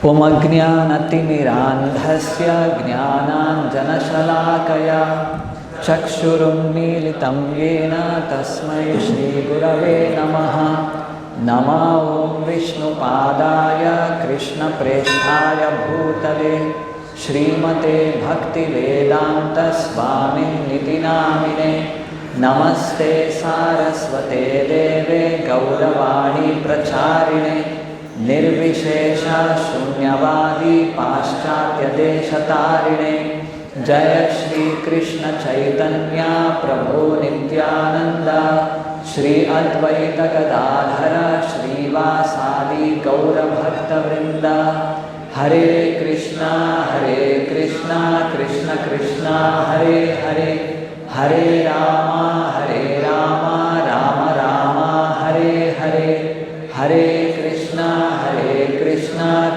ओमज्ञानतिमिरान्धस्य ज्ञानाञ्जनशलाकया चक्षुरुन्मीलितं येन तस्मै श्रीगुरवे नमः। नमो ॐ विष्णुपादाय कृष्णप्रेष्ठाय भूतले श्रीमते भक्तिवेदान्तस्वामिनिति नामिने। नमस्ते सारस्वते देवे गौरवाणी प्रचारिणे निर्विशेष शून्यवादी पाश्चात्यदेशतारिणे। जय श्री कृष्ण चैतन्य प्रभो नित्यानंद श्री अद्वैत गदाधर श्रीवासादि गौरभक्तवृंद। हरे कृष्णा कृष्ण कृष्ण हरे हरे, हरे राम राम राम हरे हरे। हरे कृष्णा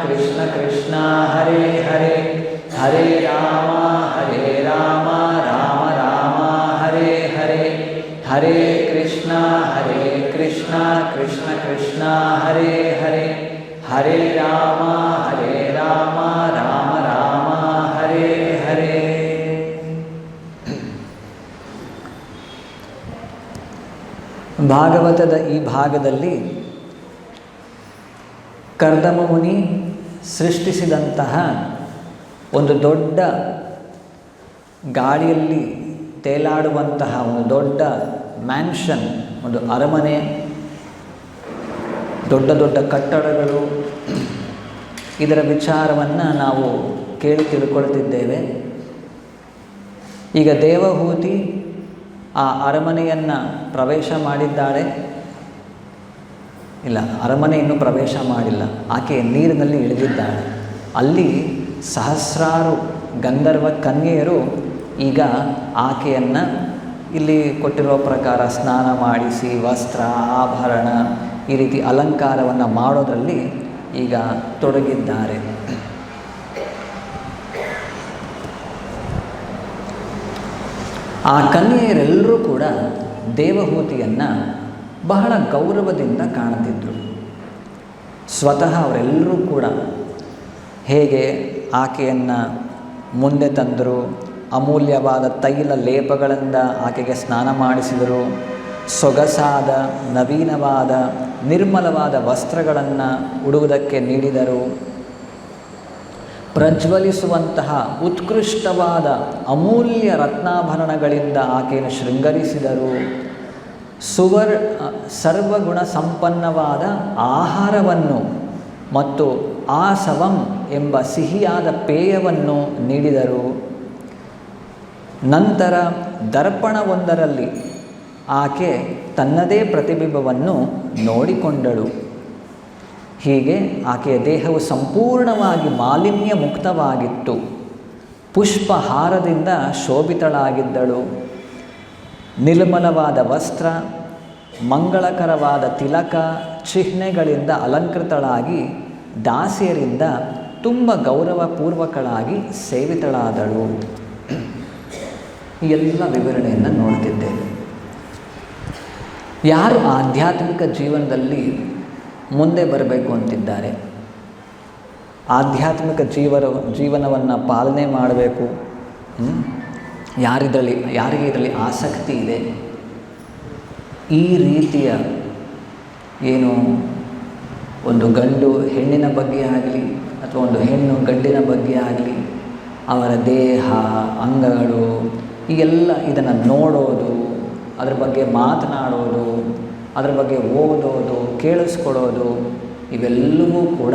कृष्ण कृष्ण हरे हरे, हरे राम राम राम हरे हरे। हरे कृष्णा कृष्ण कृष्ण हरे हरे, हरे राम राम राम हरे हरे। ಭಾಗವತದ ಈ ಭಾಗದಲ್ಲಿ ಕರ್ದಮ ಮುನಿ ಸೃಷ್ಟಿಸಿದಂತಹ ಒಂದು ದೊಡ್ಡ ಗಾಳಿಯಲ್ಲಿ ತೇಲಾಡುವಂತಹ ಒಂದು ದೊಡ್ಡ ಮ್ಯಾನ್ಷನ್, ಒಂದು ಅರಮನೆ, ದೊಡ್ಡ ದೊಡ್ಡ ಕಟ್ಟಡಗಳು, ಇದರ ವಿಚಾರವನ್ನು ನಾವು ಕೇಳಿ ತಿಳ್ಕೊಳ್ತಿದ್ದೇವೆ. ಈಗ ದೇವಹೂತಿ ಆ ಅರಮನೆಯನ್ನು ಪ್ರವೇಶ ಮಾಡಿದ್ದಾಳೆ. ಇಲ್ಲ, ಅರಮನೆ ಇನ್ನೂ ಪ್ರವೇಶ ಮಾಡಿಲ್ಲ, ಆಕೆ ನೀರಿನಲ್ಲಿ ಇಳಿದಿದ್ದಾಳೆ. ಅಲ್ಲಿ ಸಹಸ್ರಾರು ಗಂಧರ್ವ ಕನ್ಯೆಯರು ಈಗ ಆಕೆಯನ್ನು ಇಲ್ಲಿ ಕೊಟ್ಟಿರುವ ಪ್ರಕಾರ ಸ್ನಾನ ಮಾಡಿಸಿ ವಸ್ತ್ರ ಆಭರಣ ಈ ರೀತಿ ಅಲಂಕಾರವನ್ನು ಮಾಡೋದರಲ್ಲಿ ಈಗ ತೊಡಗಿದ್ದಾರೆ. ಆ ಕನ್ಯೆಯರೆಲ್ಲರೂ ಕೂಡ ದೇವಹೂತಿಯನ್ನು ಬಹಳ ಗೌರವದಿಂದ ಕಾಣುತ್ತಿದ್ದರು. ಸ್ವತಃ ಅವರೆಲ್ಲರೂ ಕೂಡ ಹೇಗೆ ಆಕೆಯನ್ನು ಮುಂದೆ ತಂದರು, ಅಮೂಲ್ಯವಾದ ತೈಲ ಲೇಪಗಳಿಂದ ಆಕೆಗೆ ಸ್ನಾನ ಮಾಡಿಸಿದರು, ಸೊಗಸಾದ ನವೀನವಾದ ನಿರ್ಮಲವಾದ ವಸ್ತ್ರಗಳನ್ನು ಉಡುವುದಕ್ಕೆ ನೀಡಿದರು, ಪ್ರಜ್ವಲಿಸುವಂತಹ ಉತ್ಕೃಷ್ಟವಾದ ಅಮೂಲ್ಯ ರತ್ನಾಭರಣಗಳಿಂದ ಆಕೆಯನ್ನು ಶೃಂಗರಿಸಿದರು, ಸರ್ವಗುಣ ಸಂಪನ್ನವಾದ ಆಹಾರವನ್ನು ಮತ್ತು ಆಸವಂ ಎಂಬ ಸಿಹಿಯಾದ ಪೇಯವನ್ನು ನೀಡಿದರು. ನಂತರ ದರ್ಪಣವೊಂದರಲ್ಲಿ ಆಕೆ ತನ್ನದೇ ಪ್ರತಿಬಿಂಬವನ್ನು ನೋಡಿಕೊಂಡಳು. ಹೀಗೆ ಆಕೆಯ ದೇಹವು ಸಂಪೂರ್ಣವಾಗಿ ಮಾಲಿನ್ಯ ಮುಕ್ತವಾಗಿತ್ತು. ಪುಷ್ಪಹಾರದಿಂದ ಶೋಭಿತಳಾಗಿದ್ದಳು. ನಿರ್ಮಲವಾದ ವಸ್ತ್ರ, ಮಂಗಳಕರವಾದ ತಿಲಕ ಚಿಹ್ನೆಗಳಿಂದ ಅಲಂಕೃತಳಾಗಿ ದಾಸಿಯರಿಂದ ತುಂಬ ಗೌರವಪೂರ್ವಕಳಾಗಿ ಸೇವಿತಳಾದಳು. ಈ ಎಲ್ಲ ವಿವರಣೆಯನ್ನು ನೋಡ್ತಿದ್ದೇವೆ. ಯಾರು ಆಧ್ಯಾತ್ಮಿಕ ಜೀವನದಲ್ಲಿ ಮುಂದೆ ಬರಬೇಕು ಅಂತಿದ್ದಾರೆ, ಆಧ್ಯಾತ್ಮಿಕ ಜೀವನವನ್ನು ಪಾಲನೆ ಮಾಡಬೇಕು, ಯಾರಿಗೆ ಇದರಲ್ಲಿ ಆಸಕ್ತಿ ಇದೆ, ಈ ರೀತಿಯ ಏನು ಒಂದು ಗಂಡು ಹೆಣ್ಣಿನ ಬಗ್ಗೆ ಆಗಲಿ ಅಥವಾ ಒಂದು ಹೆಣ್ಣು ಗಂಡಿನ ಬಗ್ಗೆ ಆಗಲಿ, ಅವರ ದೇಹ ಅಂಗಗಳು ಈ ಎಲ್ಲ ಇದನ್ನು ನೋಡೋದು, ಅದರ ಬಗ್ಗೆ ಮಾತನಾಡೋದು, ಅದರ ಬಗ್ಗೆ ಓದೋದು, ಕೇಳಿಸ್ಕೊಳ್ಳೋದು ಇವೆಲ್ಲವೂ ಕೂಡ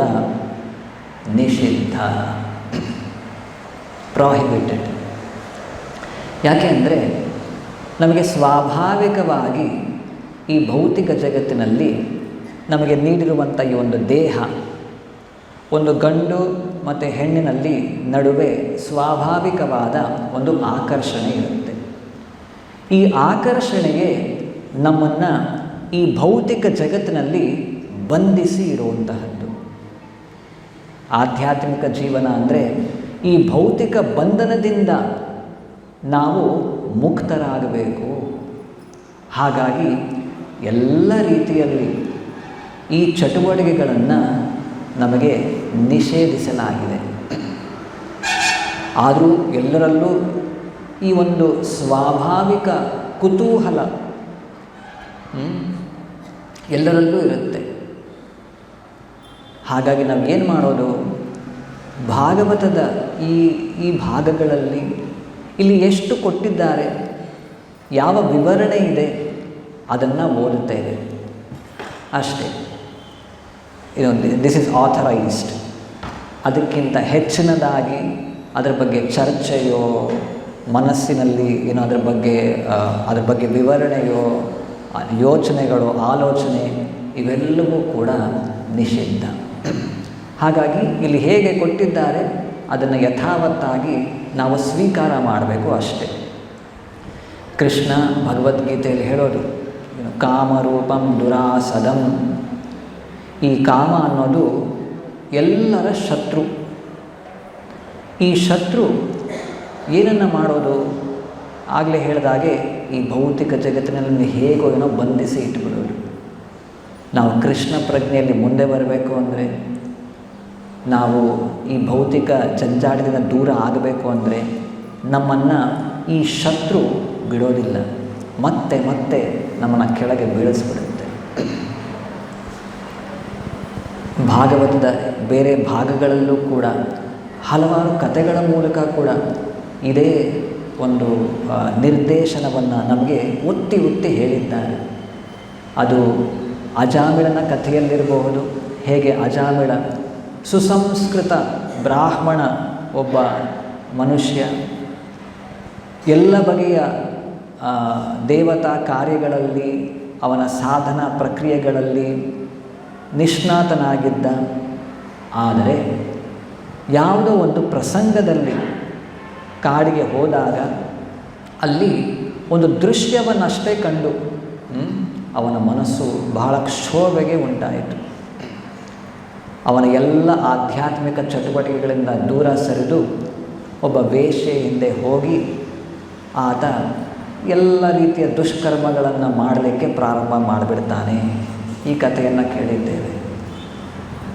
ನಿಷಿದ್ಧ, ಪ್ರಾಹಿಬಿಟೆಡ್. ಯಾಕೆ ಅಂದರೆ ನಮಗೆ ಸ್ವಾಭಾವಿಕವಾಗಿ ಈ ಭೌತಿಕ ಜಗತ್ತಿನಲ್ಲಿ ನಮಗೆ ನೀಡಿರುವಂಥ ಈ ಒಂದು ದೇಹ, ಒಂದು ಗಂಡು ಮತ್ತು ಹೆಣ್ಣಿನಲ್ಲಿ ನಡುವೆ ಸ್ವಾಭಾವಿಕವಾದ ಒಂದು ಆಕರ್ಷಣೆ ಇರುತ್ತೆ. ಈ ಆಕರ್ಷಣೆಗೆ ನಮ್ಮನ್ನು ಈ ಭೌತಿಕ ಜಗತ್ತಿನಲ್ಲಿ ಬಂಧಿಸಿ ಇರುವಂತಹದ್ದು. ಆಧ್ಯಾತ್ಮಿಕ ಜೀವನ ಅಂದರೆ ಈ ಭೌತಿಕ ಬಂಧನದಿಂದ ನಾವು ಮುಕ್ತರಾಗಬೇಕು. ಹಾಗಾಗಿ ಎಲ್ಲ ರೀತಿಯಲ್ಲಿ ಈ ಚಟುವಟಿಕೆಗಳನ್ನು ನಮಗೆ ನಿಷೇಧಿಸಲಾಗಿದೆ. ಆದರೂ ಎಲ್ಲರಲ್ಲೂ ಈ ಒಂದು ಸ್ವಾಭಾವಿಕ ಕುತೂಹಲ ಎಲ್ಲರಲ್ಲೂ ಇರುತ್ತೆ. ಹಾಗಾಗಿ ನಾವು ಏನು ಮಾಡೋದು, ಭಾಗವತದ ಈ ಭಾಗಗಳಲ್ಲಿ ಇಲ್ಲಿ ಎಷ್ಟು ಕೊಟ್ಟಿದ್ದಾರೆ, ಯಾವ ವಿವರಣೆ ಇದೆ ಅದನ್ನು ಓದುತ್ತೇವೆ ಅಷ್ಟೇ. This is authorised. ಅದಕ್ಕಿಂತ ಹೆಚ್ಚಿನದಾಗಿ ಅದರ ಬಗ್ಗೆ ಚರ್ಚೆಯೋ, ಮನಸ್ಸಿನಲ್ಲಿ ಏನೋ ಅದರ ಬಗ್ಗೆ ವಿವರಣೆಯೋ, ಯೋಚನೆಗಳು, ಆಲೋಚನೆ ಇವೆಲ್ಲವೂ ಕೂಡ ನಿಷಿದ್ಧ. ಹಾಗಾಗಿ ಇಲ್ಲಿ ಹೇಗೆ ಕೊಟ್ಟಿದ್ದಾರೆ ಅದನ್ನು ಯಥಾವತ್ತಾಗಿ ನಾವು ಸ್ವೀಕಾರ ಮಾಡಬೇಕು ಅಷ್ಟೇ. ಕೃಷ್ಣ ಭಗವದ್ಗೀತೆಯಲ್ಲಿ ಹೇಳೋದು, ಕಾಮರೂಪಂ ದುರಾಸದಂ. ಈ ಕಾಮ ಅನ್ನೋದು ಎಲ್ಲರ ಶತ್ರು. ಈ ಶತ್ರು ಏನನ್ನು ಮಾಡೋದು, ಆಗಲೇ ಹೇಳಿದಾಗೆ ಈ ಭೌತಿಕ ಜಗತ್ತಿನಲ್ಲಿ ಹೇಗೋ ಏನೋ ಬಂಧಿಸಿ ಇಟ್ಬಿಡೋದು. ನಾವು ಕೃಷ್ಣ ಪ್ರಜ್ಞೆಯಲ್ಲಿ ಮುಂದೆ ಬರಬೇಕು ಅಂದರೆ, ನಾವು ಈ ಭೌತಿಕ ಜಂಜಾಟದಿಂದ ದೂರ ಆಗಬೇಕು ಅಂದರೆ ನಮ್ಮನ್ನು ಈ ಶತ್ರು ಬಿಡೋದಿಲ್ಲ, ಮತ್ತೆ ಮತ್ತೆ ನಮ್ಮನ್ನು ಕೆಳಗೆ ಬೀಳಿಸ್ಬಿಡುತ್ತೆ. ಭಾಗವತದ ಬೇರೆ ಭಾಗಗಳಲ್ಲೂ ಕೂಡ ಹಲವಾರು ಕಥೆಗಳ ಮೂಲಕ ಕೂಡ ಇದೇ ಒಂದು ನಿರ್ದೇಶನವನ್ನು ನಮಗೆ ಒತ್ತಿ ಒತ್ತಿ ಹೇಳಿದ್ದಾರೆ. ಅದು ಅಜಾಮಿಳನ ಕಥೆಯಲ್ಲಿರಬಹುದು. ಹೇಗೆ ಅಜಾಮಿಳ ಸುಸಂಸ್ಕೃತ ಬ್ರಾಹ್ಮಣ ಒಬ್ಬ ಮನುಷ್ಯ, ಎಲ್ಲ ಬಗೆಯ ದೇವತಾ ಕಾರ್ಯಗಳಲ್ಲಿ, ಅವನ ಸಾಧನಾ ಪ್ರಕ್ರಿಯೆಗಳಲ್ಲಿ ನಿಷ್ಣಾತನಾಗಿದ್ದ. ಆದರೆ ಯಾವುದೋ ಒಂದು ಪ್ರಸಂಗದಲ್ಲಿ ಕಾಡಿಗೆ ಹೋದಾಗ ಅಲ್ಲಿ ಒಂದು ದೃಶ್ಯವನ್ನಷ್ಟೇ ಕಂಡು ಅವನ ಮನಸ್ಸು ಬಹಳ ಕ್ಷೋಭೆಗೆ ಉಂಟಾಯಿತು. ಅವನ ಎಲ್ಲ ಆಧ್ಯಾತ್ಮಿಕ ಚಟುವಟಿಕೆಗಳಿಂದ ದೂರ ಸರಿದು ಒಬ್ಬ ವೇಶ್ಯೆ ಹಿಂದೆ ಹೋಗಿ ಆತ ಎಲ್ಲ ರೀತಿಯ ದುಷ್ಕರ್ಮಗಳನ್ನು ಮಾಡಲಿಕ್ಕೆ ಪ್ರಾರಂಭ ಮಾಡಿಬಿಡ್ತಾನೆ. ಈ ಕಥೆಯನ್ನು ಕೇಳಿದ್ದೇವೆ.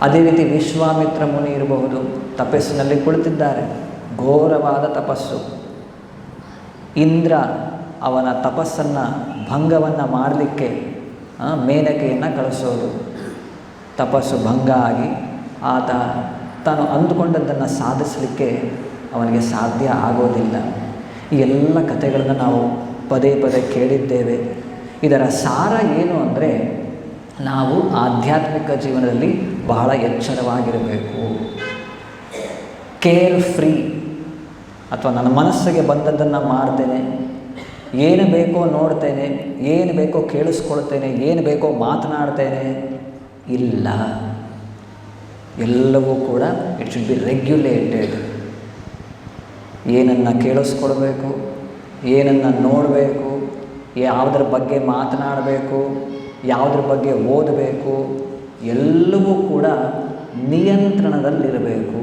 ಅದೇ ರೀತಿ ವಿಶ್ವಾಮಿತ್ರ ಮುನಿ ಇರಬಹುದು, ತಪಸ್ಸಿನಲ್ಲಿ ಕುಳಿತಿದ್ದಾರೆ, ಘೋರವಾದ ತಪಸ್ಸು. ಇಂದ್ರ ಅವನ ತಪಸ್ಸನ್ನು ಭಂಗವನ್ನು ಮಾಡಲಿಕ್ಕೆ ಮೇನಕೆಯನ್ನು ಕಳಿಸೋದು. ತಪಸ್ಸು ಭಂಗ ಆಗಿ ಆತ ತಾನು ಅಂದುಕೊಂಡದ್ದನ್ನು ಸಾಧಿಸಲಿಕ್ಕೆ ಅವನಿಗೆ ಸಾಧ್ಯ ಆಗೋದಿಲ್ಲ. ಈ ಎಲ್ಲ ಕಥೆಗಳನ್ನು ನಾವು ಪದೇ ಪದೇ ಕೇಳಿದ್ದೇವೆ. ಇದರ ಸಾರ ಏನು ಅಂದರೆ, ನಾವು ಆಧ್ಯಾತ್ಮಿಕ ಜೀವನದಲ್ಲಿ ಬಹಳ ಎಚ್ಚರವಾಗಿರಬೇಕು. ಕೇರ್ ಫ್ರೀ, ಅಥವಾ ನನ್ನ ಮನಸ್ಸಿಗೆ ಬಂದದ್ದನ್ನು ಮಾಡ್ತೇನೆ, ಏನು ಬೇಕೋ ನೋಡ್ತೇನೆ, ಏನು ಬೇಕೋ ಕೇಳಿಸ್ಕೊಳ್ತೇನೆ, ಏನು ಬೇಕೋ ಮಾತನಾಡ್ತೇನೆ, ಇಲ್ಲ. ಎಲ್ಲವೂ ಕೂಡ ಇಟ್ ಶುಡ್ ಬಿ ರೆಗ್ಯುಲೇಟೆಡ್. ಏನನ್ನು ಕೇಳಿಸ್ಕೊಳ್ಬೇಕು, ಏನನ್ನು ನೋಡಬೇಕು, ಯಾವುದರ ಬಗ್ಗೆ ಮಾತನಾಡಬೇಕು, ಯಾವುದ್ರ ಬಗ್ಗೆ ಓದಬೇಕು, ಎಲ್ಲವೂ ಕೂಡ ನಿಯಂತ್ರಣದಲ್ಲಿರಬೇಕು.